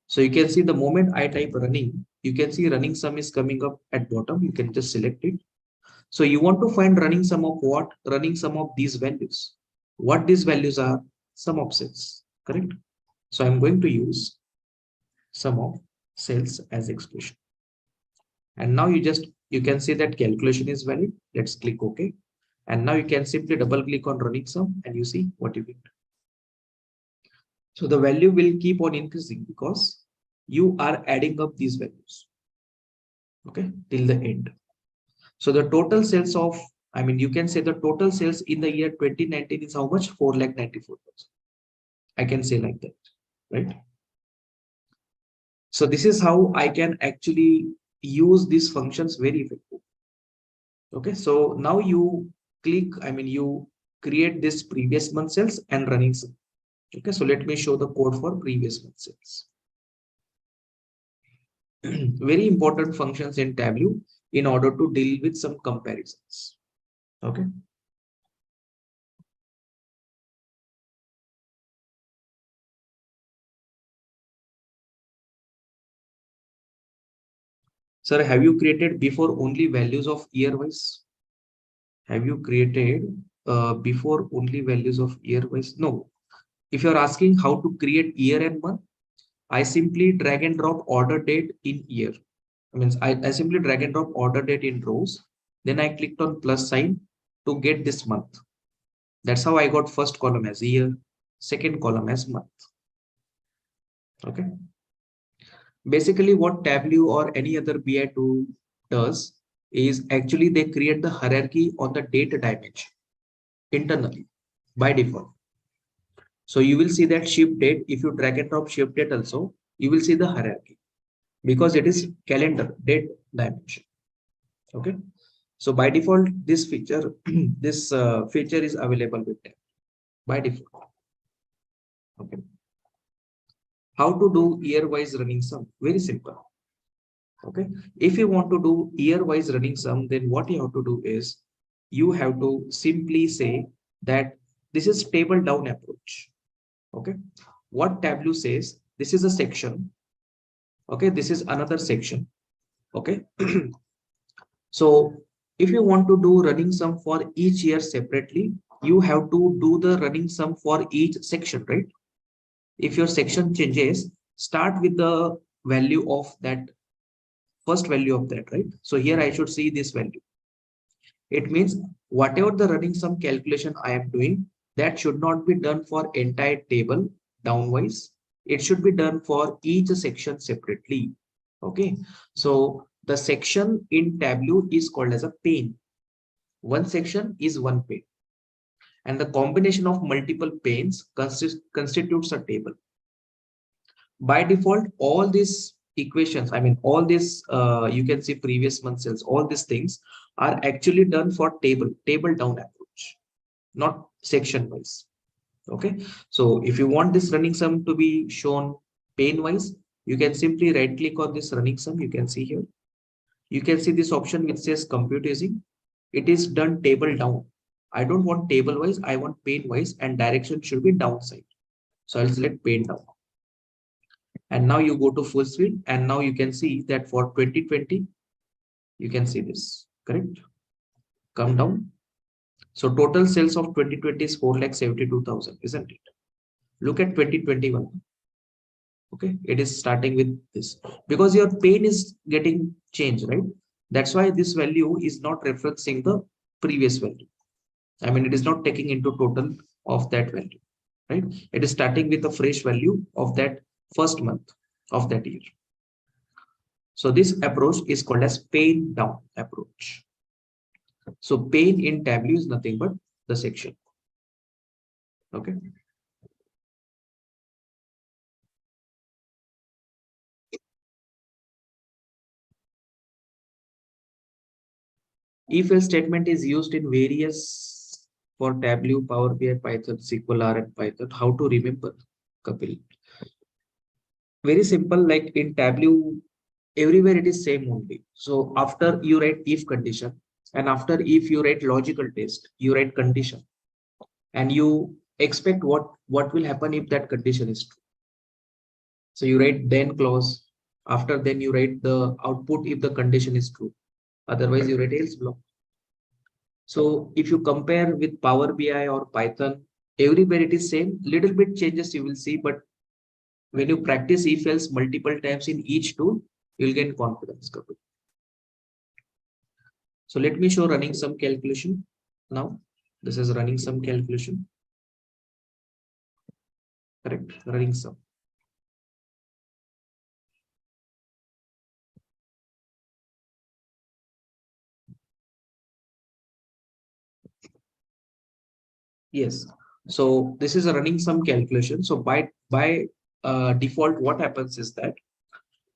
So you can see the moment I type running, you can see running sum is coming up at bottom. You can just select it. So you want to find running sum of what? Running sum of these values. What these values are? Sum of sales. Correct. So I'm going to use sum of sales as expression. And now you can see that calculation is valid. Let's click OK. And now you can simply double click on running sum and you see what you get. So the value will keep on increasing because you are adding up these values. Okay, till the end. So the total sales of, you can say the total sales in the year 2019 is how much? 4,94,000. I can say like that, right? So this is how I can actually use these functions very effectively. Okay, so now you click, you create this previous month sales and running sum. Okay, so let me show the code for previous month sales. Very important functions in Tableau in order to deal with some comparisons. Okay. Sir, have you created before only values of year wise? Have you created before only values of year wise? No. If you're asking how to create year and month, I simply drag and drop order date in year. I simply drag and drop order date in rows. Then I clicked on plus sign to get this month. That's how I got first column as year, second column as month. Okay. Basically, what Tableau or any other BI tool does is actually they create the hierarchy on the date dimension internally by default. So you will see that shift date. If you drag and drop shift date also, you will see the hierarchy because it is calendar date dimension. Okay. So by default, this feature, this feature is available with them by default. Okay. How to do year-wise running sum? Very simple. Okay. If you want to do year-wise running sum, then what you have to do is you have to simply say that this is table down approach. Okay. What Tableau says, this is a section. Okay. This is another section. Okay. So if you want to do running sum for each year separately, you have to do the running sum for each section, right? If your section changes, start with the value of that first value of that, right? So here I should see this value. It means whatever the running sum calculation I am doing, that should not be done for entire table downwise. It should be done for each section separately. Okay. So the section in Tableau is called as a pane. One section is one pane. And the combination of multiple panes constitutes a table. By default, all these equations, I mean, all this, you can see previous month cells, all these things are actually done for table down approach, not section wise. Okay. So if you want this running sum to be shown pane wise, you can simply right click on this running sum. You can see here, you can see this option which says compute using. It is done table down. I don't want table wise, I want pane wise, and direction should be downside. So I'll select pane down. And now you go to full screen, and now you can see that for 2020, you can see this, correct? Come down. So total sales of 2020 is 4,72,000, isn't it? Look at 2021. Okay, it is starting with this because your pane is getting changed, right? That's why this value is not referencing the previous value. I mean, it is not taking into total of that value, right? It is starting with a fresh value of that first month of that year. So this approach is called as pane down approach. So pane in Tableau is nothing but the section. Okay. If else statement is used in various for Tableau, Power BI, Python, ExcelR, and Python. How to remember, Kapil? Very simple. Like in Tableau, everywhere it is same only. So after you write if condition, and after if you write logical test, you write condition, and you expect what will happen if that condition is true. So you write then clause. After then you write the output if the condition is true. Otherwise you write else block. So if you compare with Power BI or Python, everywhere it is same. Little bit changes you will see, but when you practice if else multiple times in each tool, you'll gain confidence. So let me show running some calculation. Now this is running some calculation. Correct, running sum. Yes. So this is a running sum calculation. So by default, what happens is that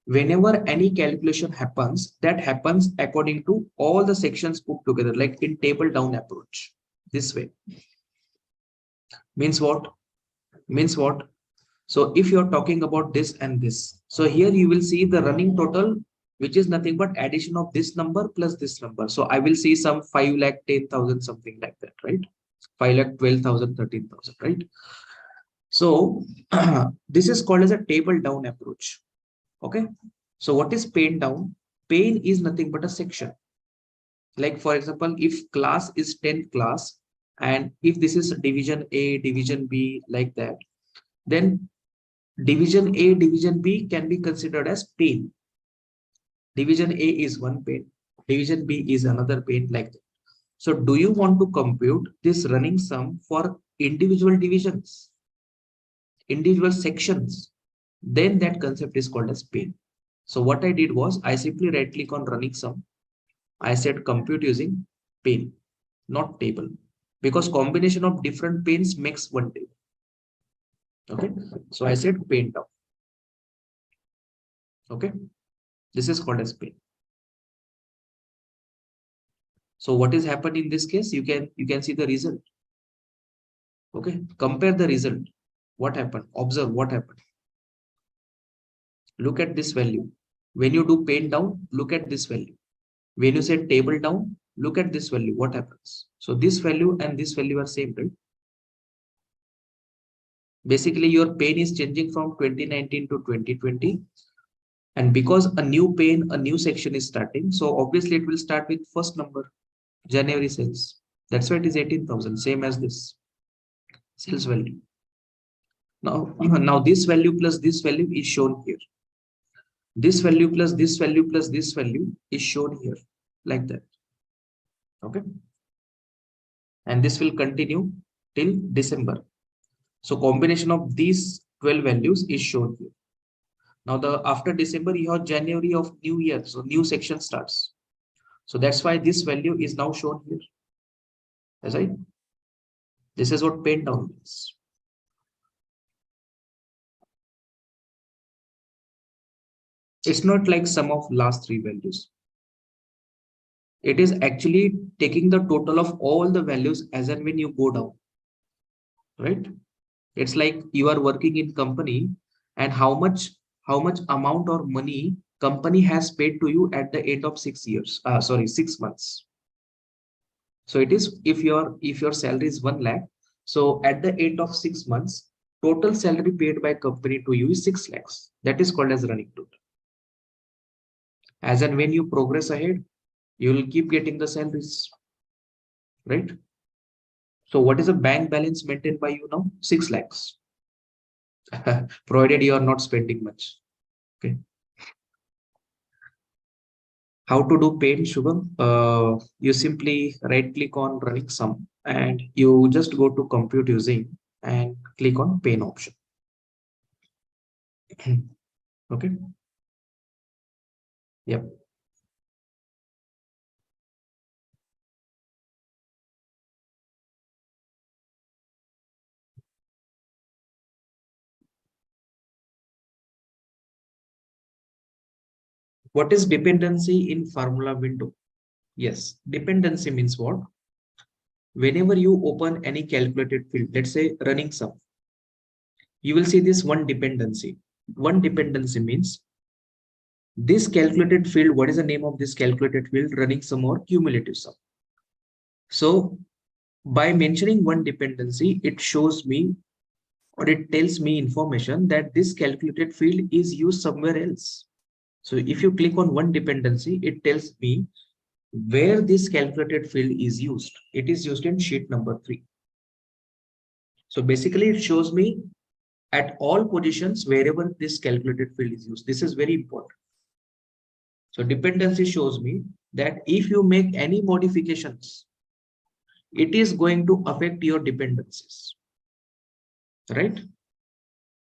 whenever any calculation happens, that happens according to all the sections put together, like in table down approach. This way. Means what? Means what? So if you're talking about this and this, so here you will see the running total, which is nothing but addition of this number plus this number. So I will see some 5,10,000 something like that, right? 5,12,000, 13,000, right? So this is called as a table down approach. Okay. So what is pane down? Pane is nothing but a section. Like for example, if class is 10th class, and if this is division A, division B, like that, then division A, division B can be considered as pane. Division A is one pane, division B is another pane, like that. So do you want to compute this running sum for individual divisions, individual sections? Then that concept is called as pane. So what I did was I simply right click on running sum. I said compute using pane, not table, because combination of different panes makes one table. Okay. So I said pane down. Okay. This is called as pane. So what is happened in this case? You can see the result. Okay. Compare the result. What happened? Observe what happened. Look at this value. When you do pane down, look at this value. When you say table down, look at this value. What happens? So this value and this value are same, right? Basically, your pane is changing from 2019 to 2020. And because a new pane, a new section is starting, so obviously it will start with first number, January sales. That's why it is 18,000, same as this sales value. Now this value plus this value is shown here. This value plus this value plus this value is shown here like that. Okay. And this will continue till December. So combination of these 12 values is shown here. Now the after December, you have January of new year. So new section starts. So that's why this value is now shown here. That's right. This is what paint down means. It's not like sum of last three values. It is actually taking the total of all the values as and when you go down, right? It's like you are working in company and how much amount or money company has paid to you at the end of 6 years. 6 months. So it is if your salary is 1 lakh. So at the end of 6 months, total salary paid by company to you is 6 lakhs. That is called as running total. As and when you progress ahead, you will keep getting the salaries, right? So what is the bank balance maintained by you now? 6 lakhs, provided you are not spending much. Okay. How to do paint, Shubham? You simply right click on running sum and you just go to compute using and click on paint option. Okay. Yep. What is dependency in formula window? Yes, dependency means what? Whenever you open any calculated field, let's say running sum, you will see this one dependency. One dependency means this calculated field. What is the name of this calculated field? Running sum or cumulative sum. So by mentioning one dependency, it shows me or it tells me information that this calculated field is used somewhere else. So if you click on one dependency, it tells me where this calculated field is used. It is used in sheet number 3. So basically it shows me at all positions wherever this calculated field is used. This is very important. So dependency shows me that if you make any modifications, it is going to affect your dependencies, right?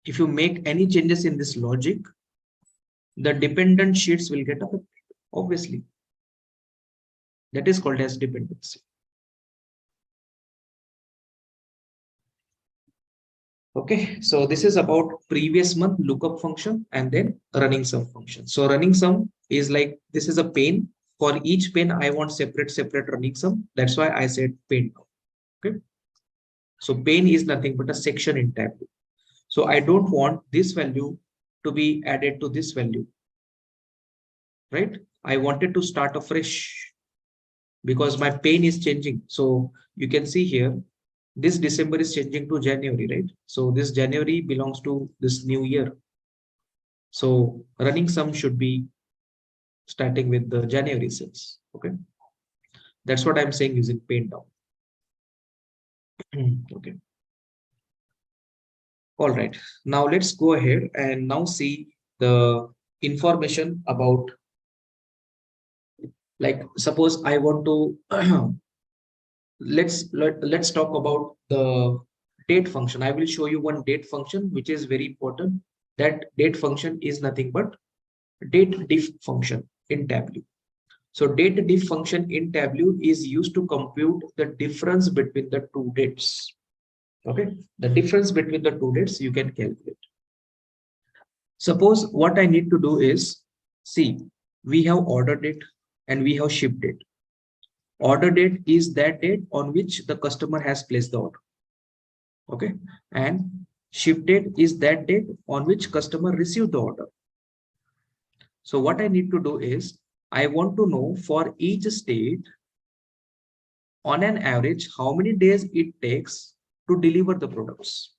If you make any changes in this logic, the dependent sheets will get affected, obviously. That is called as dependency. Okay, so this is about previous month lookup function and then running sum function. So running sum is like, this is a pane. For each pane, I want separate running sum. That's why I said pane. Okay. So pane is nothing but a section in Tableau. So I don't want this value to be added to this value, right? I wanted to start afresh because my pane is changing. So you can see here, this December is changing to January, right? So this January belongs to this new year. So running sum should be starting with the January sales. Okay. That's what I'm saying using paint down. Okay. All right. Now let's go ahead and now see the information about, like, suppose I want to let's talk about the date function. I will show you one date function which is very important. That date function is nothing but date diff function in Tableau. So date diff function in Tableau is used to compute the difference between the two dates. Okay, the difference between the two dates you can calculate. Suppose what I need to do is, see, we have order date and we have ship date. Order date is that date on which the customer has placed the order. Okay, and ship date is that date on which customer received the order. So what I need to do is, I want to know for each state, on an average, how many days it takes to deliver the products.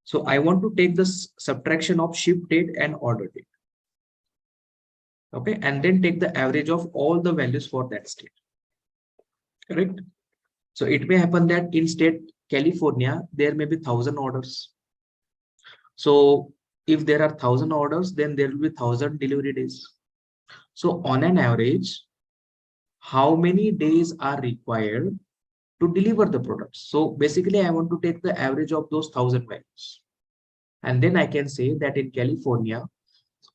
So I want to take the subtraction of ship date and order date. Okay, and then take the average of all the values for that state. Correct. So it may happen that in state California, there may be 1,000 orders. So if there are 1,000 orders, then there will be 1,000 delivery days. So on an average, how many days are required to deliver the products? So basically, I want to take the average of those 1,000 values. And then I can say that in California,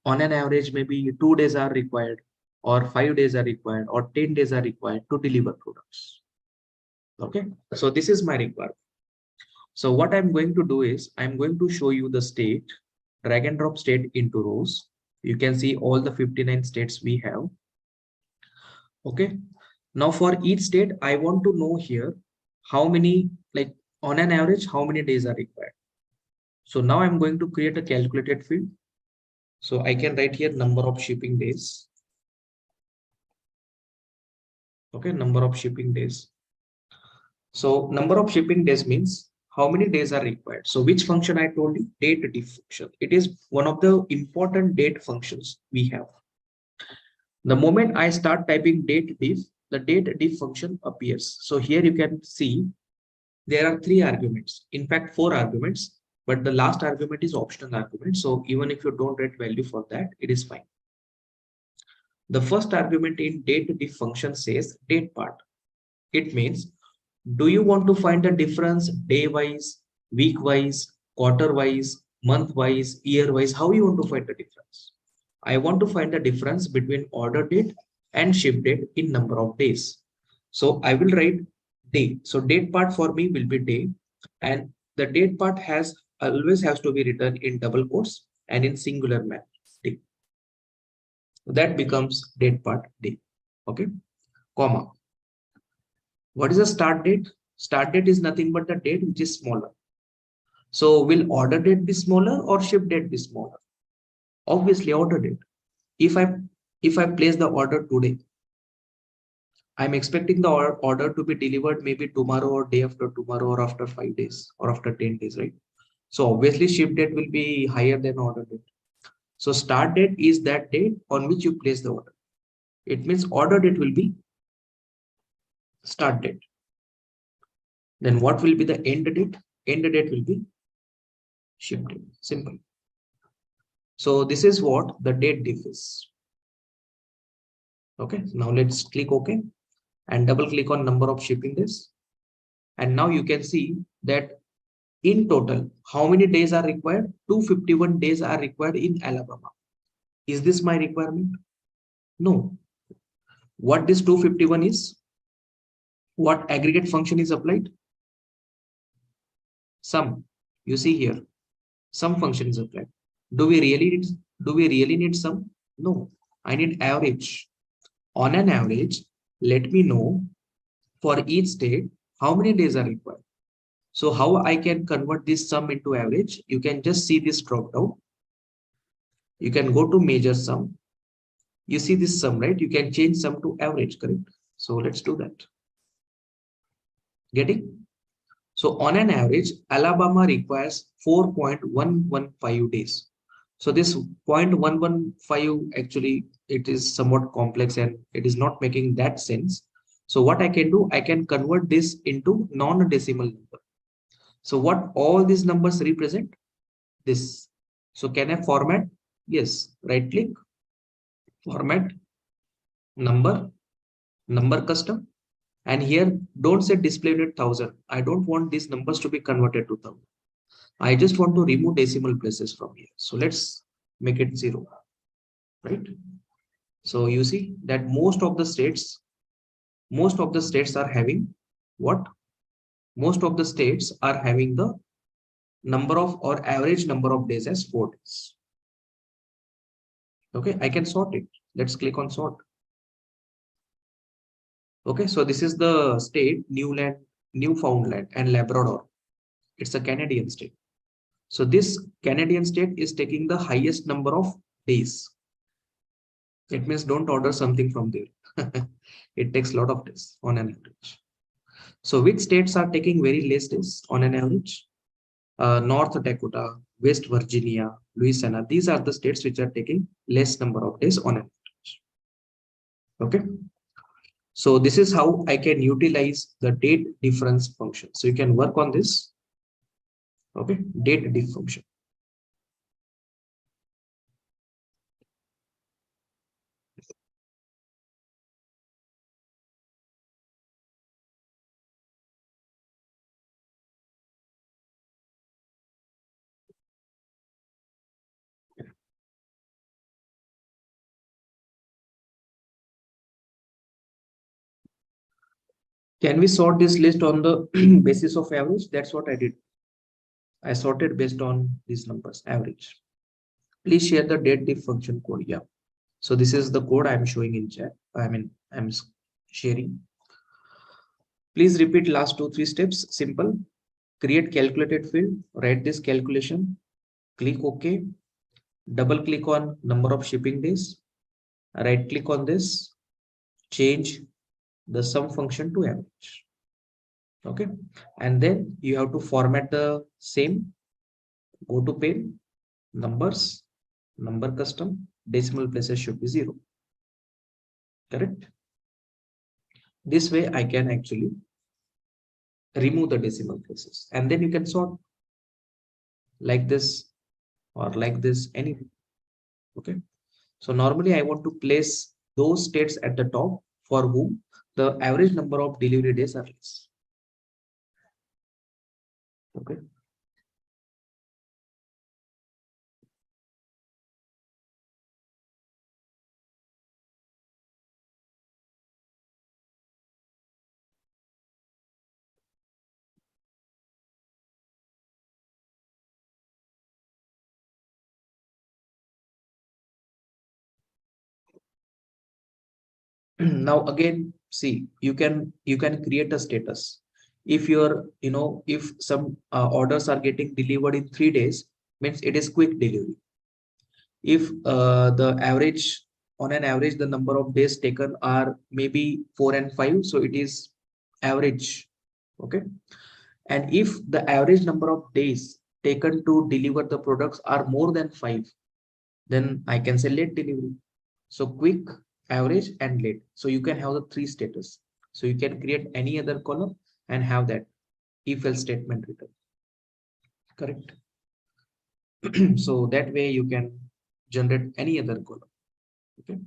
on an average, maybe 2 days are required, or 5 days are required, or 10 days are required to deliver products. Okay, so this is my requirement. So what I'm going to do is I'm going to show you the state, drag and drop state into rows. You can see all the 59 states we have. Okay, now for each state, I want to know here how many, like on an average, how many days are required. So now I'm going to create a calculated field. So I can write here number of shipping days. Okay, number of shipping days. So number of shipping days means how many days are required. So which function I told you? Date diff function. It is one of the important date functions we have. The moment I start typing date diff, the date diff function appears. So here you can see there are 3 arguments. In fact, 4 arguments, but the last argument is optional argument. So even if you don't write value for that, it is fine. The first argument in date diff function says date part. It means, do you want to find the difference day wise, week wise, quarter wise, month wise, year wise? How you want to find the difference? I want to find the difference between order date and ship date in number of days. So I will write day. So date part for me will be day, and the date part always has to be written in double quotes and in singular manner. Day. That becomes date part day. Okay, comma. What is the start date? Start date is nothing but the date which is smaller. So will order date be smaller or ship date be smaller? Obviously order date. If I place the order today, I'm expecting the order to be delivered maybe tomorrow or day after tomorrow or after 5 days or after 10 days, right? So obviously ship date will be higher than order date. So start date is that date on which you place the order. It means order date will be start date. Then what will be the end date? End date will be ship date. Simple. So this is what the date diff is. Okay, now let's click OK and double click on number of shipping days. And now you can see that in total, how many days are required? 251 days are required in Alabama. Is this my requirement? No. What this 251 is? What aggregate function is applied? Sum. You see here, sum function is applied. Do we really need sum? No. I need average. On an average, let me know for each state how many days are required. So how I can convert this sum into average? You can just see this drop down. You can go to measure sum. You see this sum, right? You can change sum to average, correct? So let's do that. Getting? So on an average, Alabama requires 4.115 days. So this 0.115 actually, it is somewhat complex and it is not making that sense. So what I can do, I can convert this into non-decimal number. So what all these numbers represent? This. So can I format? Yes. Right click, format, number custom. And here, don't say display unit 1000. I don't want these numbers to be converted to 1000. I just want to remove decimal places from here. So let's make it 0, right? So you see that most of the states are having what? Most of the states are having the number of or average number of days as 4 days. Okay, I can sort it. Let's click on sort. Okay, so this is the state Newfoundland and Labrador. It's a Canadian state. So this Canadian state is taking the highest number of days. It means don't order something from there. It takes a lot of days on an average. So which states are taking very less days on an average? North Dakota, West Virginia, Louisiana. These are the states which are taking less number of days on an average. Okay. So this is how I can utilize the date difference function. So you can work on this. Okay, date diff function. Can we sort this list on the basis of average? That's what I did. I sorted based on these numbers, average. Please share the date diff function code. Yeah. So this is the code I'm showing in chat. I'm sharing. Please repeat last 2-3 steps. Simple. Create calculated field. Write this calculation. Click OK. Double click on number of shipping days. Right click on this. Change the sum function to average. Okay. And then you have to format the same. Go to pane. Numbers. Number custom. Decimal places should be 0. Correct. This way I can actually remove the decimal places, and then you can sort like this or like this, anything. Okay. So normally I want to place those states at the top for whom the average number of delivery days are less. Okay. Now again, see, you can create a status. If you're, if some orders are getting delivered in 3 days, means it is quick delivery. If the average, on an average, the number of days taken are maybe 4 and 5, so it is average. Okay. And if the average number of days taken to deliver the products are more than 5, then I can say late delivery. So quick, average, and late. So you can have the 3 status. So you can create any other column and have that if else statement written. Correct. So that way you can generate any other column. Okay.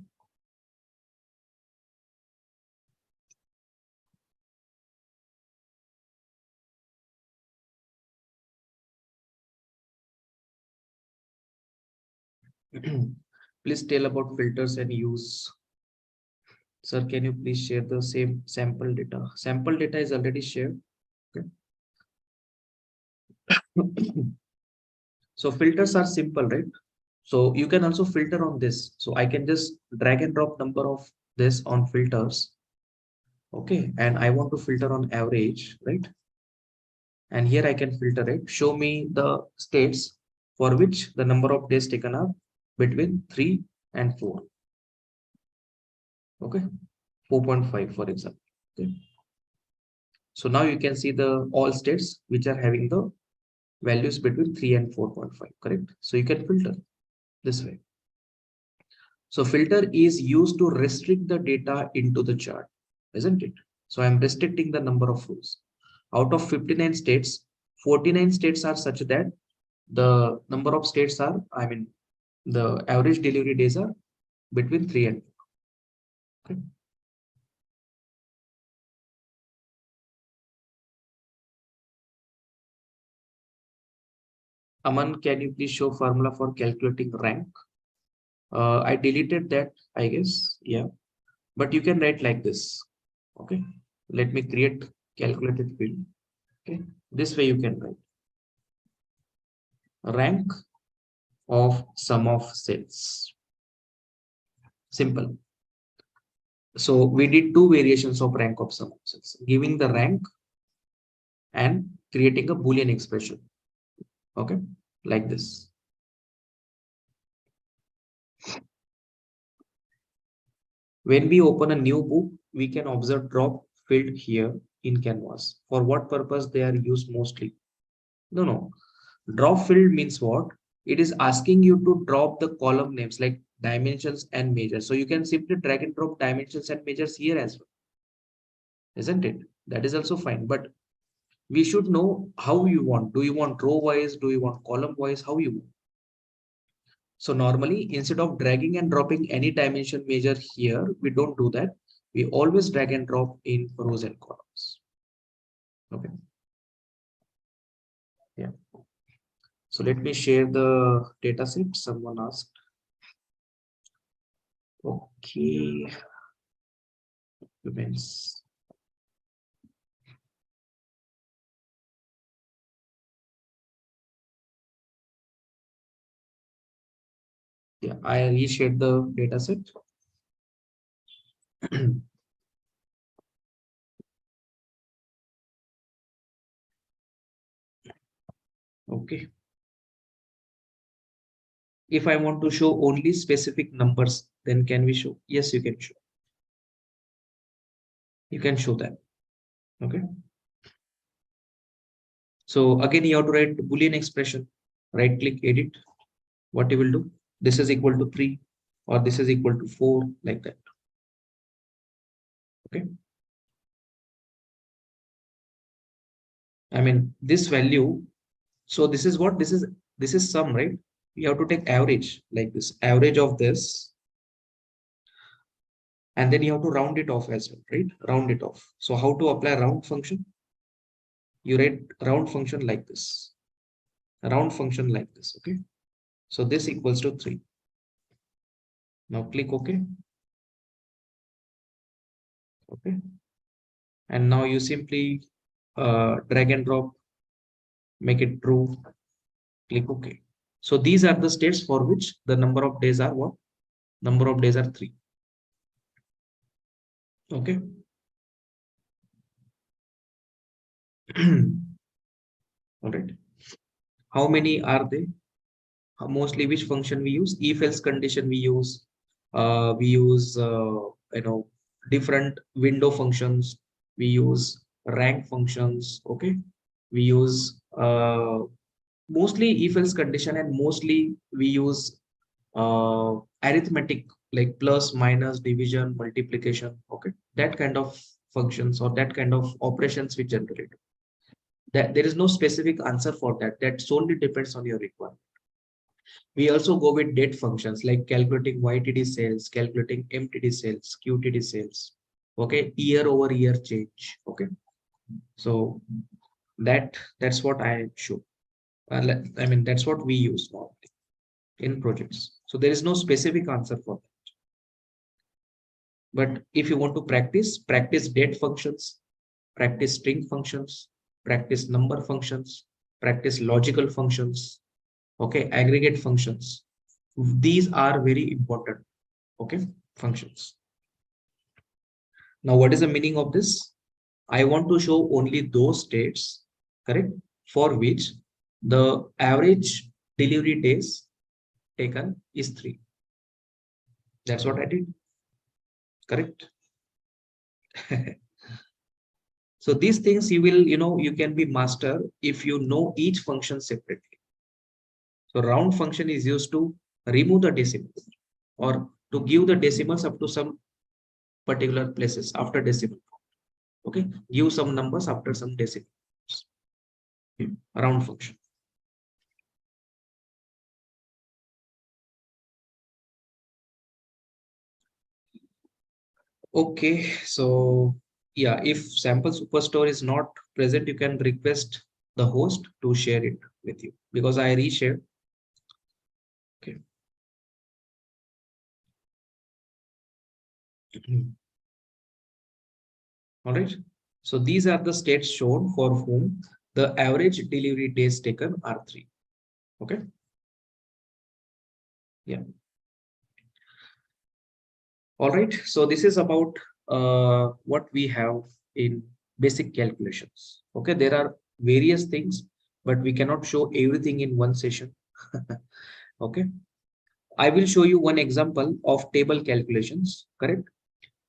Please tell about filters and use. Sir, can you please share the same sample data? Sample data is already shared. Okay. So filters are simple, right? So you can also filter on this. So I can just drag and drop number of this on filters. Okay. And I want to filter on average, right? And here I can filter it. Show me the states for which the number of days taken are between 3 and 4. Okay. 4.5, for example. Okay. So now you can see the all states which are having the values between 3 and 4.5. Correct. So you can filter this way. So filter is used to restrict the data into the chart, isn't it? So I'm restricting the number of rows. Out of 59 states, 49 states are such that the number of states are, the average delivery days are between 3 and 4. Okay. Aman, can you please show formula for calculating rank? I deleted that, I guess. Yeah, but you can write like this. Okay. Let me create calculated field. Okay. This way you can write rank of sum of cells. Simple. So we did 2 variations of rank of sum of cells, giving the rank and creating a Boolean expression. Okay, like this. When we open a new book, we can observe drop field here in canvas. For what purpose they are used mostly? No. Drop field means what? It is asking you to drop the column names like dimensions and measures. So you can simply drag and drop dimensions and measures here as well, isn't it? That is also fine. But we should know how you want. Do you want row wise? Do you want column wise? How you want? So normally, instead of dragging and dropping any dimension measure here, we don't do that. We always drag and drop in rows and columns. Okay. Yeah. So let me share the data set. Someone asked. Okay. Documents. Yeah, I reshared the data set. Okay. If I want to show only specific numbers, then can we show? Yes, you can show. You can show that. Okay. So again, you have to write Boolean expression. Right click, edit. What you will do? This is equal to 3 or this is equal to 4, like that. Okay. I mean, this value. So this is what this is sum, right? You have to take average like this, average of this, and then you have to round it off as well, right? Round it off. So how to apply round function? You write round function like this, round function like this. Okay. So this equals to 3. Now click OK. Okay. And now you simply drag and drop, make it true, click OK. So these are the states for which the number of days are what? Number of days are 3. Okay. All right. How many are they? Mostly which function we use? If else condition we use. We use different window functions. We use rank functions. Okay. We use mostly if else condition, and mostly we use arithmetic like plus, minus, division, multiplication. Okay, that kind of functions or that kind of operations we generate. That there is no specific answer for that. That solely depends on your requirement. We also go with date functions like calculating YTD sales, calculating MTD sales, QTD sales. Okay, year over year change. Okay, so that's what I show. I mean that's what we use now in projects. So there is no specific answer for that. But if you want to practice date functions, practice string functions, practice number functions, practice logical functions, okay, aggregate functions. These are very important, okay, functions. Now, what is the meaning of this? I want to show only those states, correct, for which the average delivery days taken is 3. That's what I did, correct? So these things you will, you can be master if you know each function separately. So round function is used to remove the decimals or to give the decimals up to some particular places after decimal. Okay, give some numbers after some decimals. Round function. Okay, so yeah, if sample superstore is not present, you can request the host to share it with you because I reshared. Okay. All right. So these are the states shown for whom the average delivery days taken are 3. Okay. Yeah. All right. So this is about what we have in basic calculations. Okay. There are various things, but we cannot show everything in one session. Okay. I will show you one example of table calculations. Correct.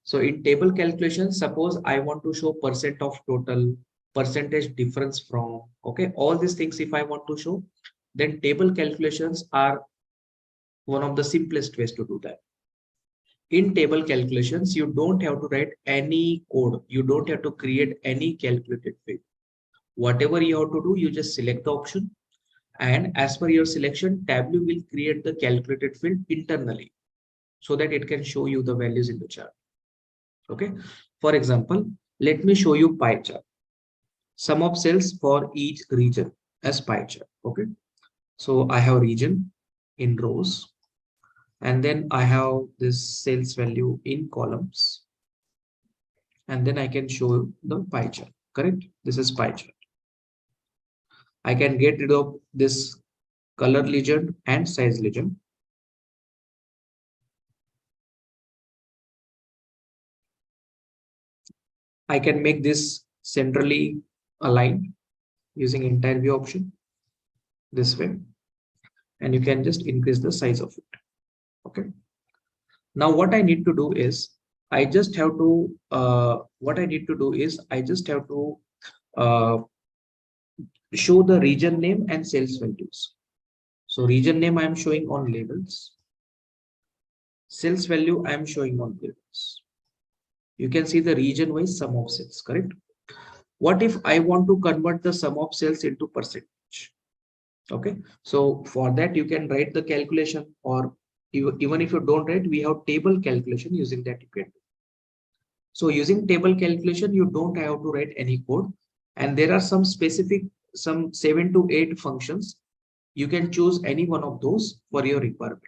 So in table calculations, suppose I want to show percent of total, percentage difference from, okay, all these things if I want to show, then table calculations are one of the simplest ways to do that. In table calculations, you don't have to write any code. You don't have to create any calculated field. Whatever you have to do, you just select the option. And as per your selection, Tableau will create the calculated field internally so that it can show you the values in the chart. Okay. For example, let me show you pie chart. Sum of sales for each region as pie chart. Okay. So I have region in rows, and then I have this sales value in columns, and then I can show the pie chart. Correct. This is pie chart. I can get rid of this color legend and size legend. I can make this centrally aligned using entire view option this way, and you can just increase the size of it. Okay. Now what I need to do is I just have to uh, show the region name and sales values. So region name I am showing on labels. Sales value I am showing on labels. You can see the region wise sum of sales, correct? What if I want to convert the sum of sales into percentage? Okay, so for that you can write the calculation, or even if you don't write, we have table calculation. Using that you can do. So using table calculation, you don't have to write any code, and there are some specific, some 7 to 8 functions. You can choose any one of those for your requirement.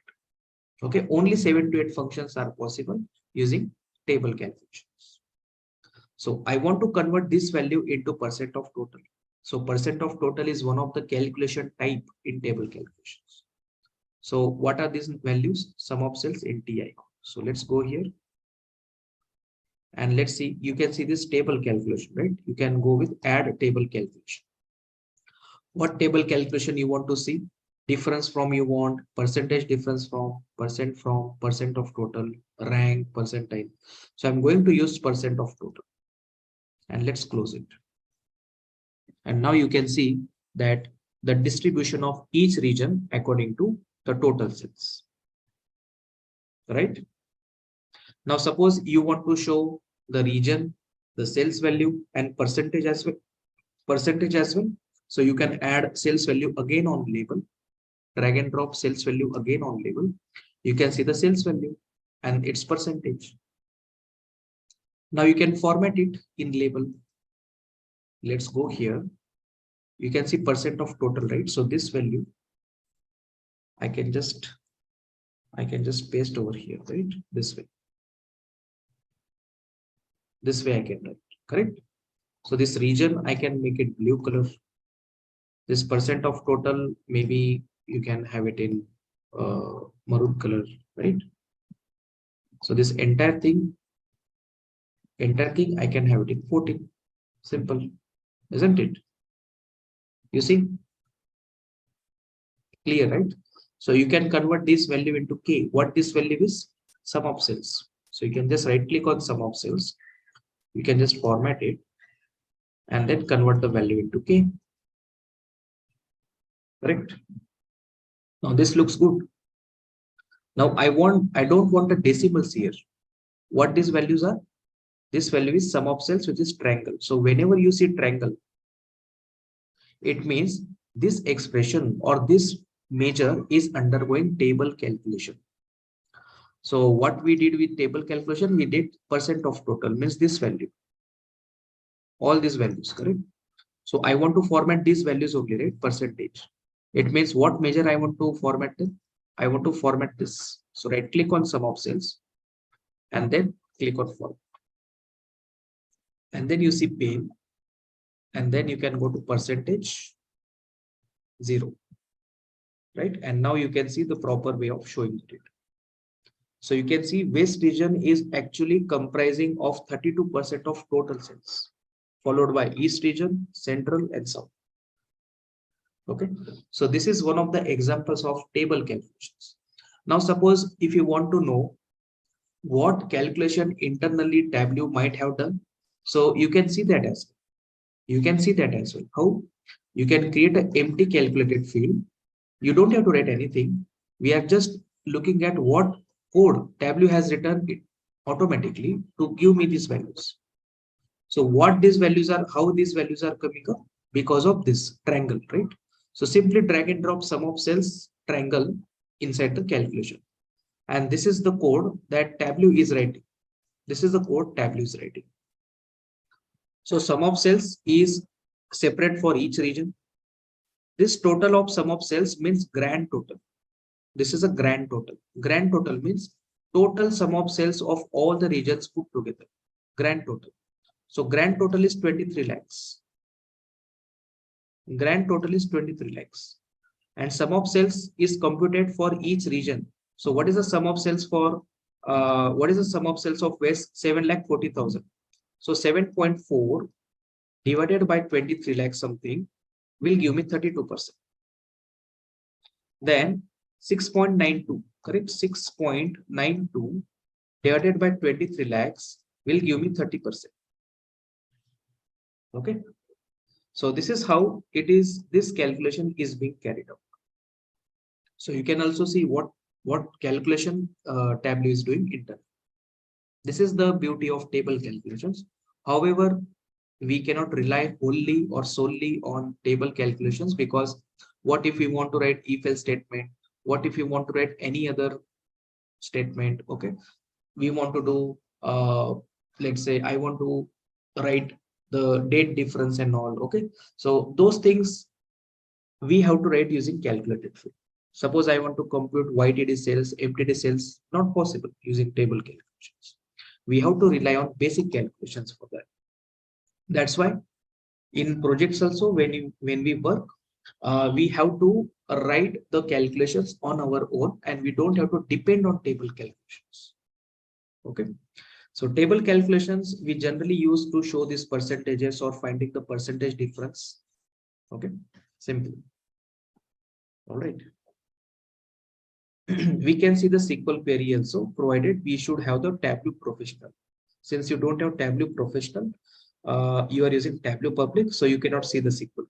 Okay, only 7 to 8 functions are possible using table calculations. So I want to convert this value into percent of total. So percent of total is one of the calculation type in table calculations. So what are these values? Sum of sales in TI. So let's go here. And let's see, you can see this table calculation, right? You can go with add table calculation. What table calculation you want to see? Difference from you want, percentage difference from, percent of total, rank, percentile. So I'm going to use percent of total. And let's close it. And now you can see that the distribution of each region according to the total sales. Right? Now suppose you want to show the region, the sales value, and percentage as well. So you can add sales value again on label, drag and drop sales value again on label. You can see the sales value and its percentage. Now you can format it in label. Let's go here. You can see percent of total, right? So this value I can just paste over here, right? This way. This way I can write, correct? So this region I can make it blue color. This percent of total, maybe you can have it in maroon color, right? So this entire thing I can have it in 14. Simple, isn't it? You see, clear, right? So you can convert this value into K. What this value is? Sum of sales. So you can just right click on sum of sales. You can just format it and then convert the value into K. Correct. Now this looks good. Now I don't want the decimals here. What these values are? This value is sum of sales, which is triangle. So whenever you see triangle, it means this expression or this measure is undergoing table calculation. So what we did with table calculation, we did percent of total, means this value, all these values, correct? So I want to format these values only, right? Percentage. It means what measure I want to format them? I want to format this. So right click on sum of sales and then click on format. And then you see pane, and then you can go to percentage 0, right? And now you can see the proper way of showing it. So you can see West region is actually comprising of 32% of total sales, followed by East region, Central, and South. Okay, so this is one of the examples of table calculations. Now suppose if you want to know what calculation internally Tableau might have done, so you can see that as well. How? You can create an empty calculated field. You don't have to write anything. We are just looking at what code Tableau has written it automatically to give me these values. So what these values are, how these values are coming up? Because of this triangle, right? So simply drag and drop sum of sales triangle inside the calculation. And this is the code that Tableau is writing. This is the code Tableau is writing. So sum of sales is separate for each region. This total of sum of sales means grand total. This is a grand total. Grand total means total sum of sales of all the regions put together. Grand total. So grand total is 23 lakhs. Grand total is 23 lakhs. And sum of sales is computed for each region. So what is the sum of sales for what is the sum of sales of West? 7,40,000. So 7.4 divided by 23 lakh something will give me 32%. Then 6.92, correct? 6.92 divided by 23 lakhs will give me 30%. Okay. So this is how it is. This calculation is being carried out. So you can also see what calculation Tableau is doing internally. This is the beauty of table calculations. However, we cannot rely wholly or solely on table calculations, because what if we want to write if else statement? What if we want to write any other statement? Okay, we want to do let's say I want to write the date difference and all. Okay, so those things we have to write using calculated field. Suppose I want to compute YTD sales, MTD sales, not possible using table calculations. We have to rely on basic calculations for that. That's why in projects also, when we work, we have to write the calculations on our own, and we don't have to depend on table calculations. Okay, so table calculations we generally use to show these percentages or finding the percentage difference. Okay, simple. All right. We can see the SQL query also, provided we should have the Tableau Professional. Since you don't have Tableau Professional, you are using Tableau Public, so you cannot see the SQL.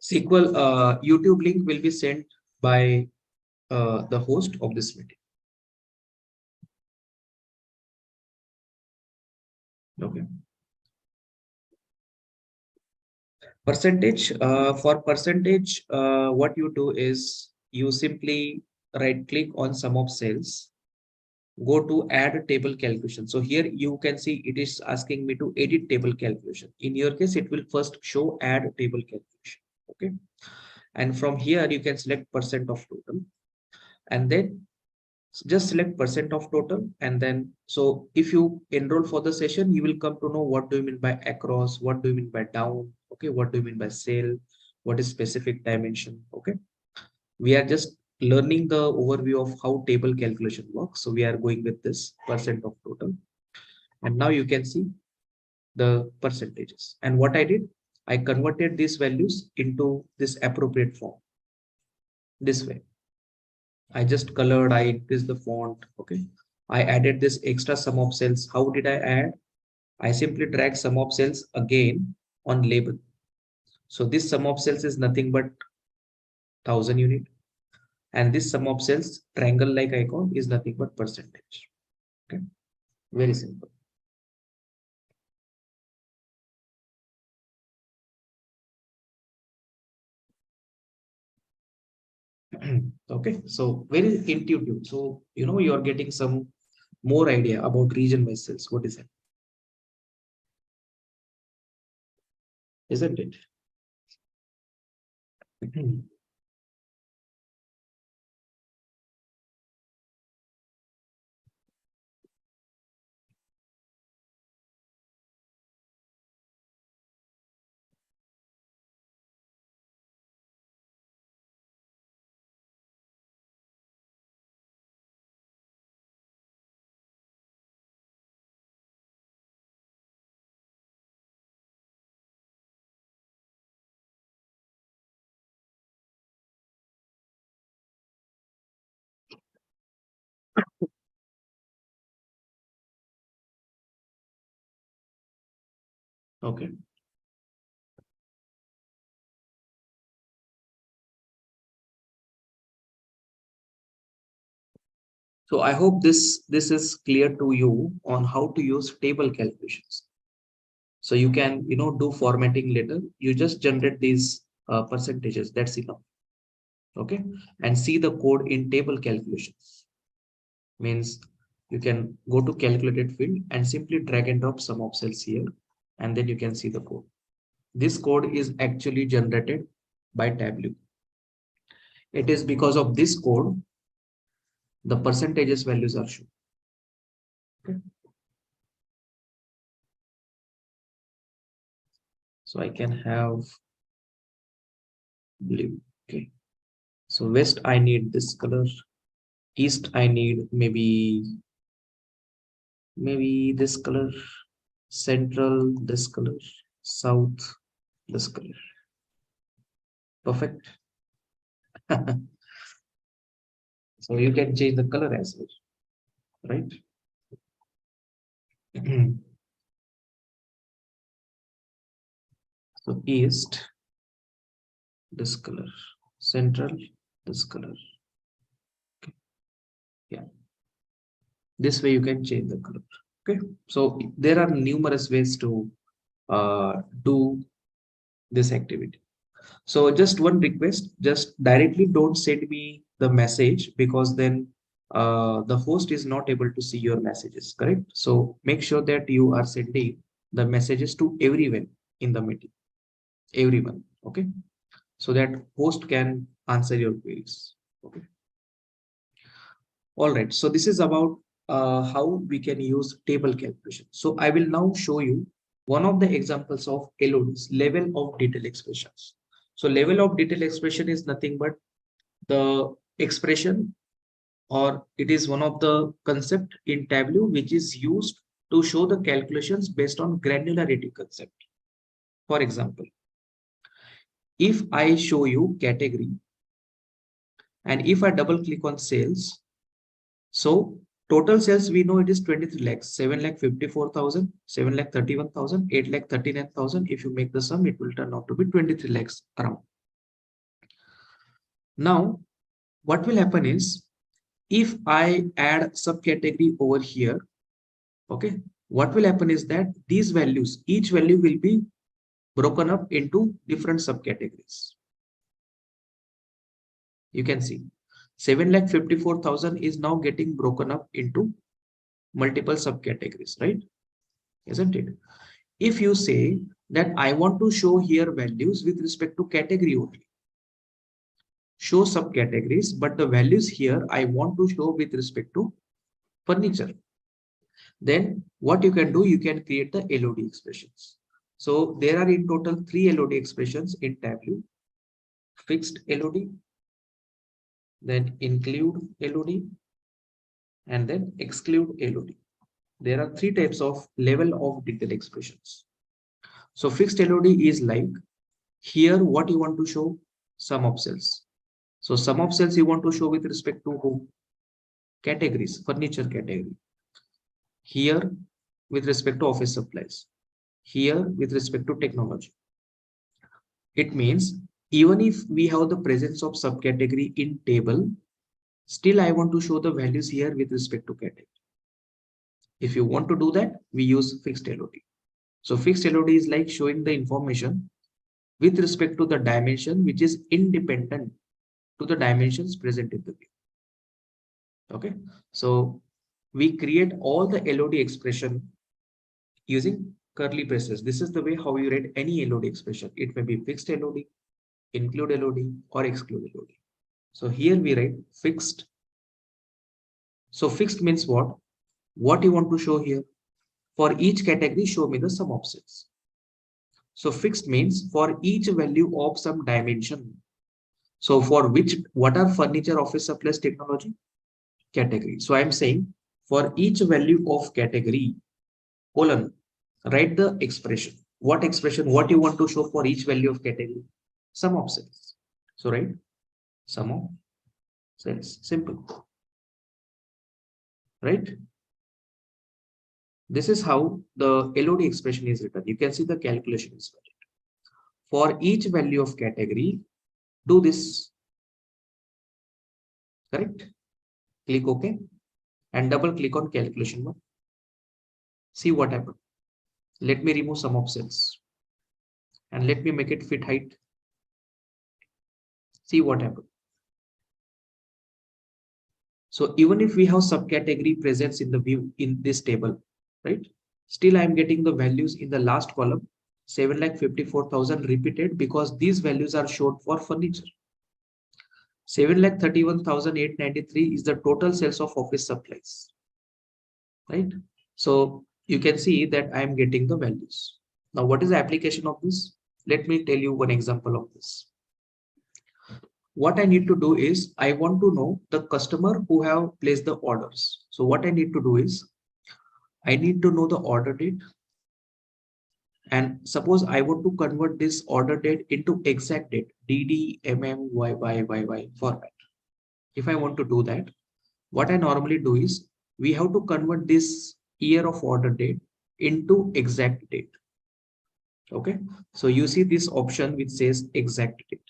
SQL YouTube link will be sent by the host of this meeting. Okay. Percentage, for percentage, what you do is you simply right click on sum of sales, go to add table calculation. So here you can see it is asking me to edit table calculation. In your case, it will first show add table calculation. Okay. And from here you can select percent of total, and then just select percent of total. And then, so if you enroll for the session, you will come to know what do you mean by across, what do you mean by down. Okay, what do you mean by sale, what is specific dimension. Okay, we are just learning the overview of how table calculation works. So we are going with this percent of total, and now you can see the percentages. And what I did, I converted these values into this appropriate form this way. I just colored, I increased the font. Okay, I added this extra sum of cells. How did I add? I simply drag sum of cells again on label. So this sum of cells is nothing but 1000 unit, and this sum of cells triangle like icon is nothing but percentage. Okay, very simple. Okay, so very intuitive. So you are getting some more idea about region wise cells. What is it? Isn't it? Okay. So I hope this is clear to you on how to use table calculations. So you can do formatting later. You just generate these percentages. That's enough. Okay, and see the code in table calculations. Means you can go to calculated field and simply drag and drop sum of cells here, and then you can see the code. This code is actually generated by Tableau. It is because of this code the percentages values are shown. Okay. So I can have blue. Okay. So west I need this color. East I need maybe maybe this color, central, this color, south, this color. Perfect. So you can change the color as well, right? So east, this color, central, this color. Okay. Yeah, this way you can change the color. Okay, so there are numerous ways to do this activity. So just one request, just directly don't send me the message, because then the host is not able to see your messages, correct? So make sure that you are sending the messages to everyone in the meeting, everyone, okay? So that host can answer your queries, okay? All right, so this is about how we can use table calculation. So I will now show you one of the examples of LODs, level of detail expressions. So level of detail expression is nothing but the expression, or it is one of the concept in Tableau which is used to show the calculations based on granularity concept. For example, if I show you category and if I double click on sales, so total sales we know it is 23 lakhs, 7 lakh 54,000, 7 lakh 31,000, 8 lakh 39,000. If you make the sum, it will turn out to be 23 lakhs around. Now, what will happen is, if I add subcategory over here, okay, what will happen is that these values, each value will be broken up into different subcategories. You can see 7,54,000 is now getting broken up into multiple subcategories, right? Isn't it? If you say that I want to show here values with respect to category only, show subcategories, but the values here I want to show with respect to furniture, then what you can do, you can create the LOD expressions. So there are in total 3 LOD expressions in Tableau: fixed LOD, then include LOD, and then exclude LOD. There are 3 types of level of detail expressions. So fixed LOD is like, here what you want to show, sum of sales. So sum of sales you want to show with respect to who? Categories, furniture category. Here with respect to office supplies. Here with respect to technology. It means even if we have the presence of subcategory in table, still I want to show the values here with respect to category. If you want to do that, we use fixed LOD. So fixed LOD is like showing the information with respect to the dimension which is independent to the dimensions present in the view. Okay, so we create all the LOD expression using curly braces. This is the way how you write any LOD expression. It may be fixed LOD, include LOD, or exclude LOD. So here we write fixed. So fixed means what? What you want to show here? For each category, show me the sum of sales. So fixed means for each value of some dimension. So for which, what are furniture, office supplies, technology? Category. So I'm saying for each value of category, colon, write the expression. What expression, what you want to show for each value of category? Sum of sales. So write sum of sales. Simple. Right? This is how the LOD expression is written. You can see the calculation is valid. For each value of category, do this. Correct? Click OK and double click on calculation one. See what happened. Let me remove sum of sales and let me make it fit height. See what happened. So even if we have subcategory presence in the view in this table, right? Still I'm getting the values in the last column, 7,54,000 repeated, because these values are shown for furniture. 7,31,893 is the total sales of office supplies, right? So you can see that I am getting the values. Now, what is the application of this? Let me tell you one example of this. What I need to do is I want to know the customer who have placed the orders. So what I need to do is I need to know the order date. And suppose I want to convert this order date into exact date, DD, MM, YY format. If I want to do that, what I normally do is we have to convert this year of order date into exact date. Okay. So you see this option which says exact date.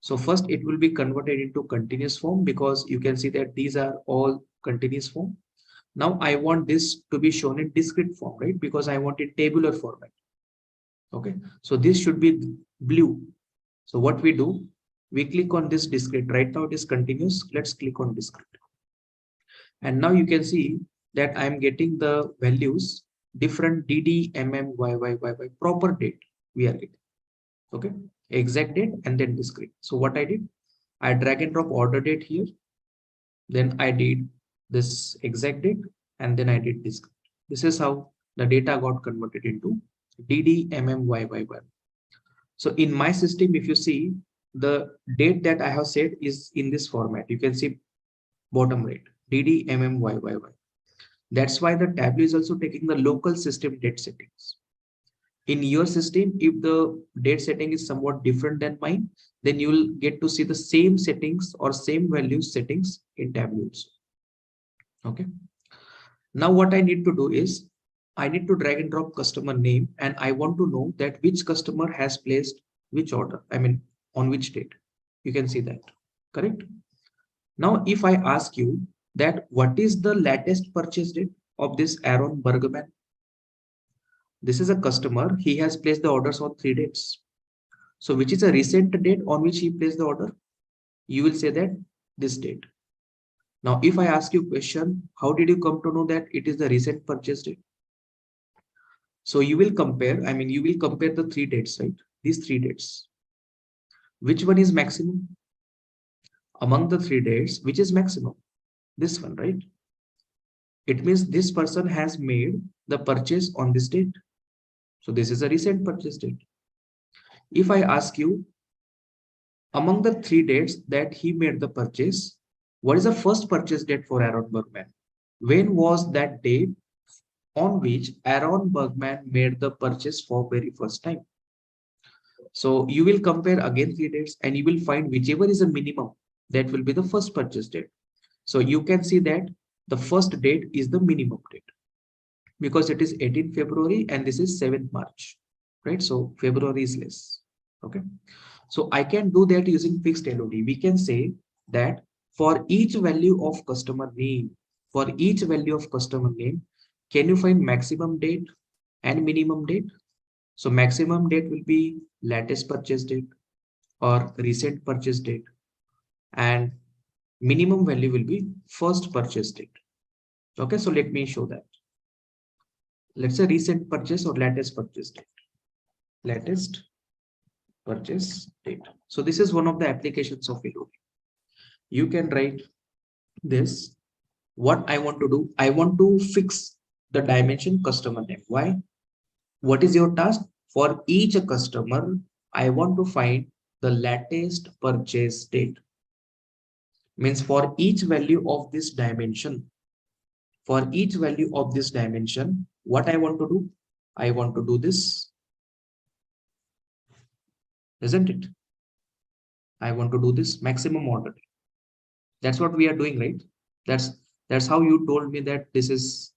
So first it will be converted into continuous form because you can see that these are all continuous form. Now I want this to be shown in discrete form, right? Because I want it tabular format. Okay. So this should be blue. So what we do, we click on this discrete. Right now it is continuous. Let's click on discrete. And now you can see that I'm getting the values different DD, MM, YY, proper date we are getting. Okay. Exact date and then discrete. So what I did, I drag and drop order date here. Then I did this exact date and then I did discrete. This is how the data got converted into DD, MM, YY. So in my system, if you see the date that I have set is in this format, you can see bottom right, DD, MM, YY. That's why the Tableau is also taking the local system date settings. In your system, if the date setting is somewhat different than mine, then you will get to see the same settings or same values settings in Tableau. Okay. Now what I need to do is I need to drag and drop customer name and I want to know that which customer has placed which order. I mean, on which date. You can see that. Correct. Now, if I ask you that what is the latest purchase date of this Aaron Bergman? This is a customer. He has placed the orders on 3 dates. So which is a recent date on which he placed the order? You will say that this date. Now, if I ask you a question, how did you come to know that it is the recent purchase date? So you will compare, you will compare the 3 dates, right? These 3 dates. Which one is maximum? Among the 3 dates, which is maximum? This one, right? It means this person has made the purchase on this date. So this is a recent purchase date. If I ask you, among the 3 dates that he made the purchase, what is the first purchase date for Aaron Bergman? When was that date on which Aaron Bergman made the purchase for very first time? So you will compare again 3 dates and you will find whichever is a minimum, that will be the first purchase date. So you can see that the first date is the minimum date because it is 18th February and this is 7th March, right? So February is less. Okay. So I can do that using fixed LOD. We can say that for each value of customer name, can you find maximum date and minimum date? So maximum date will be latest purchase date or recent purchase date, and minimum value will be first purchase date. Okay, so let me show that. Let's say recent purchase or latest purchase date. Latest purchase date. So this is one of the applications of LOD. You can write this. What I want to do, I want to fix the dimension customer name. Why? What is your task? For each customer, I want to find the latest purchase date. Means for each value of this dimension, what I want to do, I want to do this, isn't it? I want to do this maximum order. That's what we are doing, right? That's how you told me that this is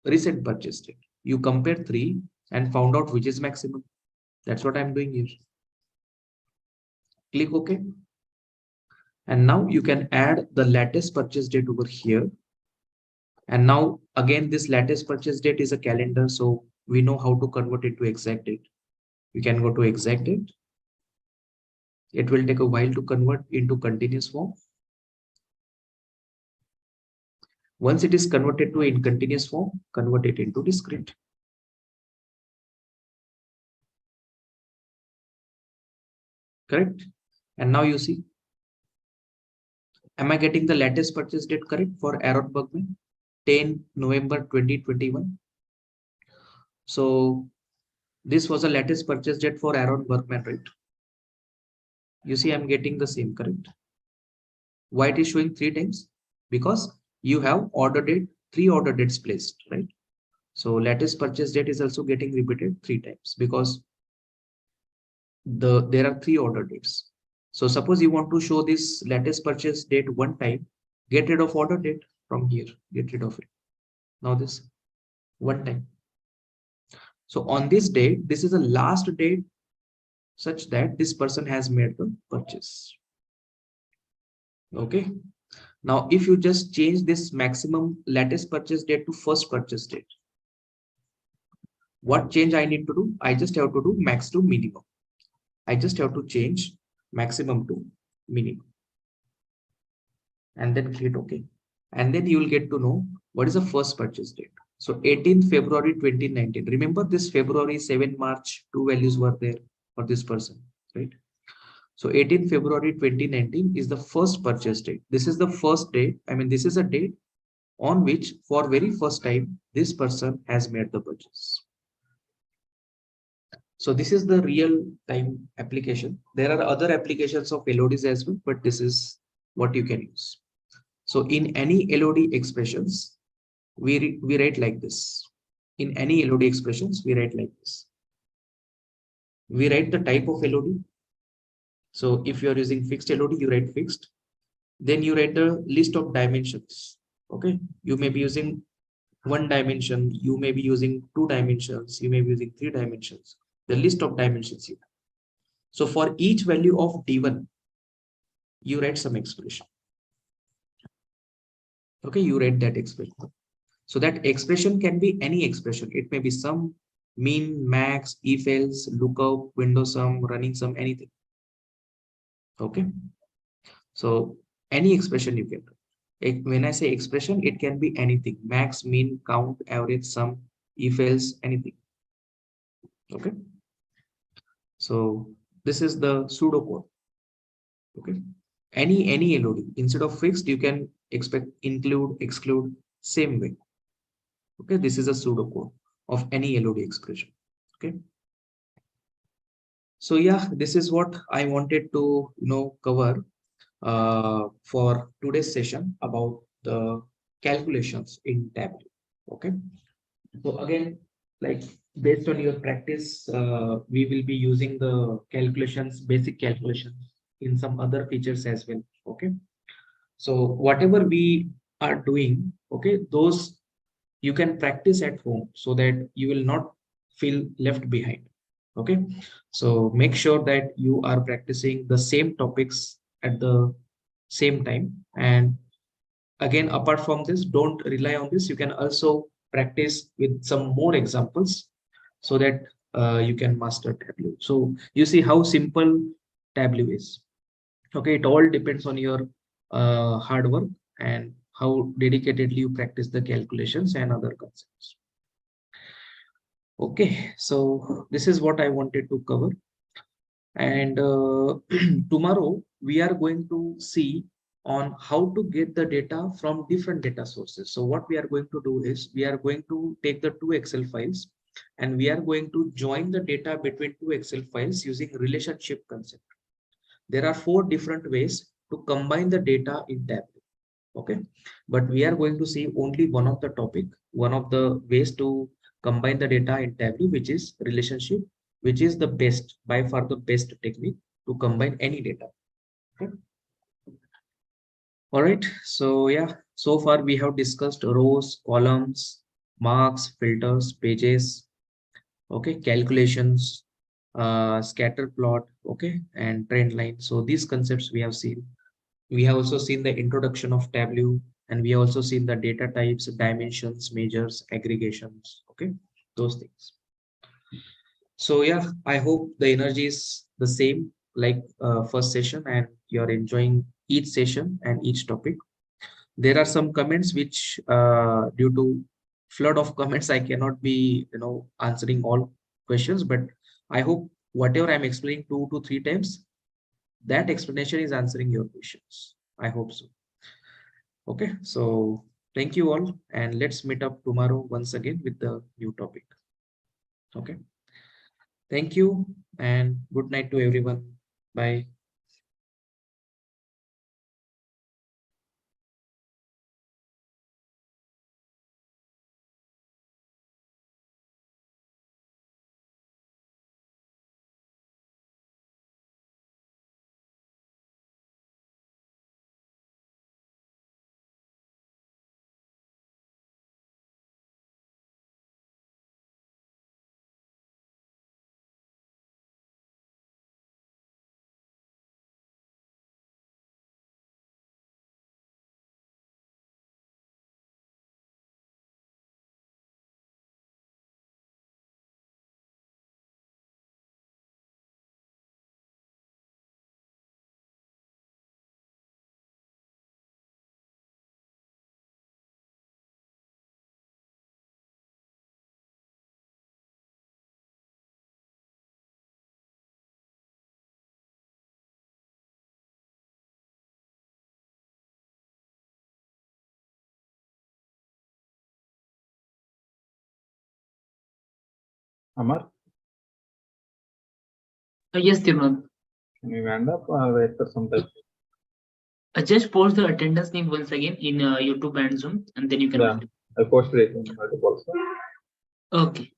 recent purchase date. You compare 3 and found out which is maximum. That's what I'm doing here. Click OK. And now you can add the latest purchase date over here. And now again, this latest purchase date is a calendar. So we know how to convert it to exact date. You can go to exact date. It will take a while to convert into continuous form. Once it is converted to in continuous form, convert it into discrete. Correct? And now you see, am I getting the latest purchase date correct for Aaron Bergman? 10 November 2021. So this was the latest purchase date for Aaron Bergman, right? You see, I'm getting the same, correct? Why it is showing 3 times? Because you have order date, 3 order dates placed, right? So latest purchase date is also getting repeated 3 times because there are 3 order dates. So suppose you want to show this latest purchase date one time, get rid of order date from here, get rid of it. Now this one time. So on this date, this is the last date such that this person has made the purchase. Okay. Now, if you just change this maximum latest purchase date to first purchase date, what change I need to do? I just have to do max to minimum. I just have to change maximum to minimum and then click OK. And then you will get to know what is the first purchase date. So 18th February 2019. Remember this February, 7 March, two values were there for this person, right? So 18th February 2019 is the first purchase date. This is the first date. I mean, this is a date on which for very first time, this person has made the purchase. So this is the real time application. There are other applications of LODs as well, but this is what you can use. So in any LOD expressions, we write like this. In any LOD expressions, we write like this. We write the type of LOD. So if you are using fixed LOD, you write fixed. Then you write the list of dimensions. Okay, you may be using 1 dimension, you may be using 2 dimensions, you may be using 3 dimensions, the list of dimensions you have. So for each value of D1, you write some expression. Okay, you write that expression. So that expression can be any expression. It may be sum, mean, max, if else, lookup, window sum, running sum, anything. Okay. So any expression you can do. When I say expression, it can be anything. Max, mean, count, average, sum, if else, anything. Okay. So this is the pseudocode. Okay. Any LOD instead of fixed, you can expect include, exclude, same way. Okay. This is a pseudocode of any LOD expression. Okay. So yeah, this is what I wanted to cover for today's session about the calculations in Tableau. Okay. So again, like based on your practice, we will be using the calculations, basic calculations in some other features as well. Okay. So whatever we are doing, okay, those you can practice at home so that you will not feel left behind. Okay. So make sure that you are practicing the same topics at the same time. And again, apart from this, don't rely on this. You can also practice with some more examples so that you can master Tableau. So you see how simple Tableau is. Okay, it all depends on your hard work and how dedicatedly you practice the calculations and other concepts. Okay, so this is what I wanted to cover. And tomorrow we are going to see on how to get the data from different data sources. So what we are going to do is we are going to take the 2 Excel files and we are going to join the data between 2 Excel files using relationship concept. There are 4 different ways to combine the data in Tableau. Okay, but we are going to see only one of the topic, one of the ways to combine the data in Tableau, which is relationship, which is the best, by far the best technique to combine any data. Okay. All right, so yeah, so far we have discussed rows, columns, marks, filters, pages, okay, calculations, scatter plot, okay, and trend line. So these concepts we have seen. We have also seen the introduction of Tableau, and we have also seen the data types, dimensions, measures, aggregations, okay, those things. So yeah, I hope the energy is the same like first session and you're enjoying each session and each topic. There are some comments which due to flood of comments, I cannot be, answering all questions, but I hope whatever I'm explaining 2 to 3 times, that explanation is answering your questions. I hope so. Okay, so thank you all, and let's meet up tomorrow once again with the new topic. Okay, thank you and good night to everyone. Bye. Amar, Yes, Tirunal. can you hand up or wait for some time? Just post the attendance name once again in YouTube and Zoom, and then you can. Yeah, I posted it in YouTube also. Okay.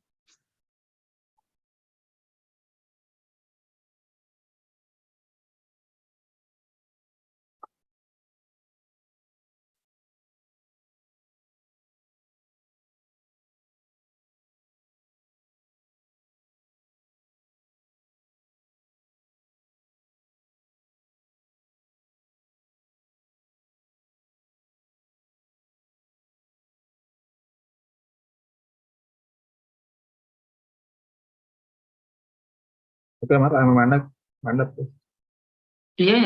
Okay, Amar, I'm hand up. Hand up. Yeah,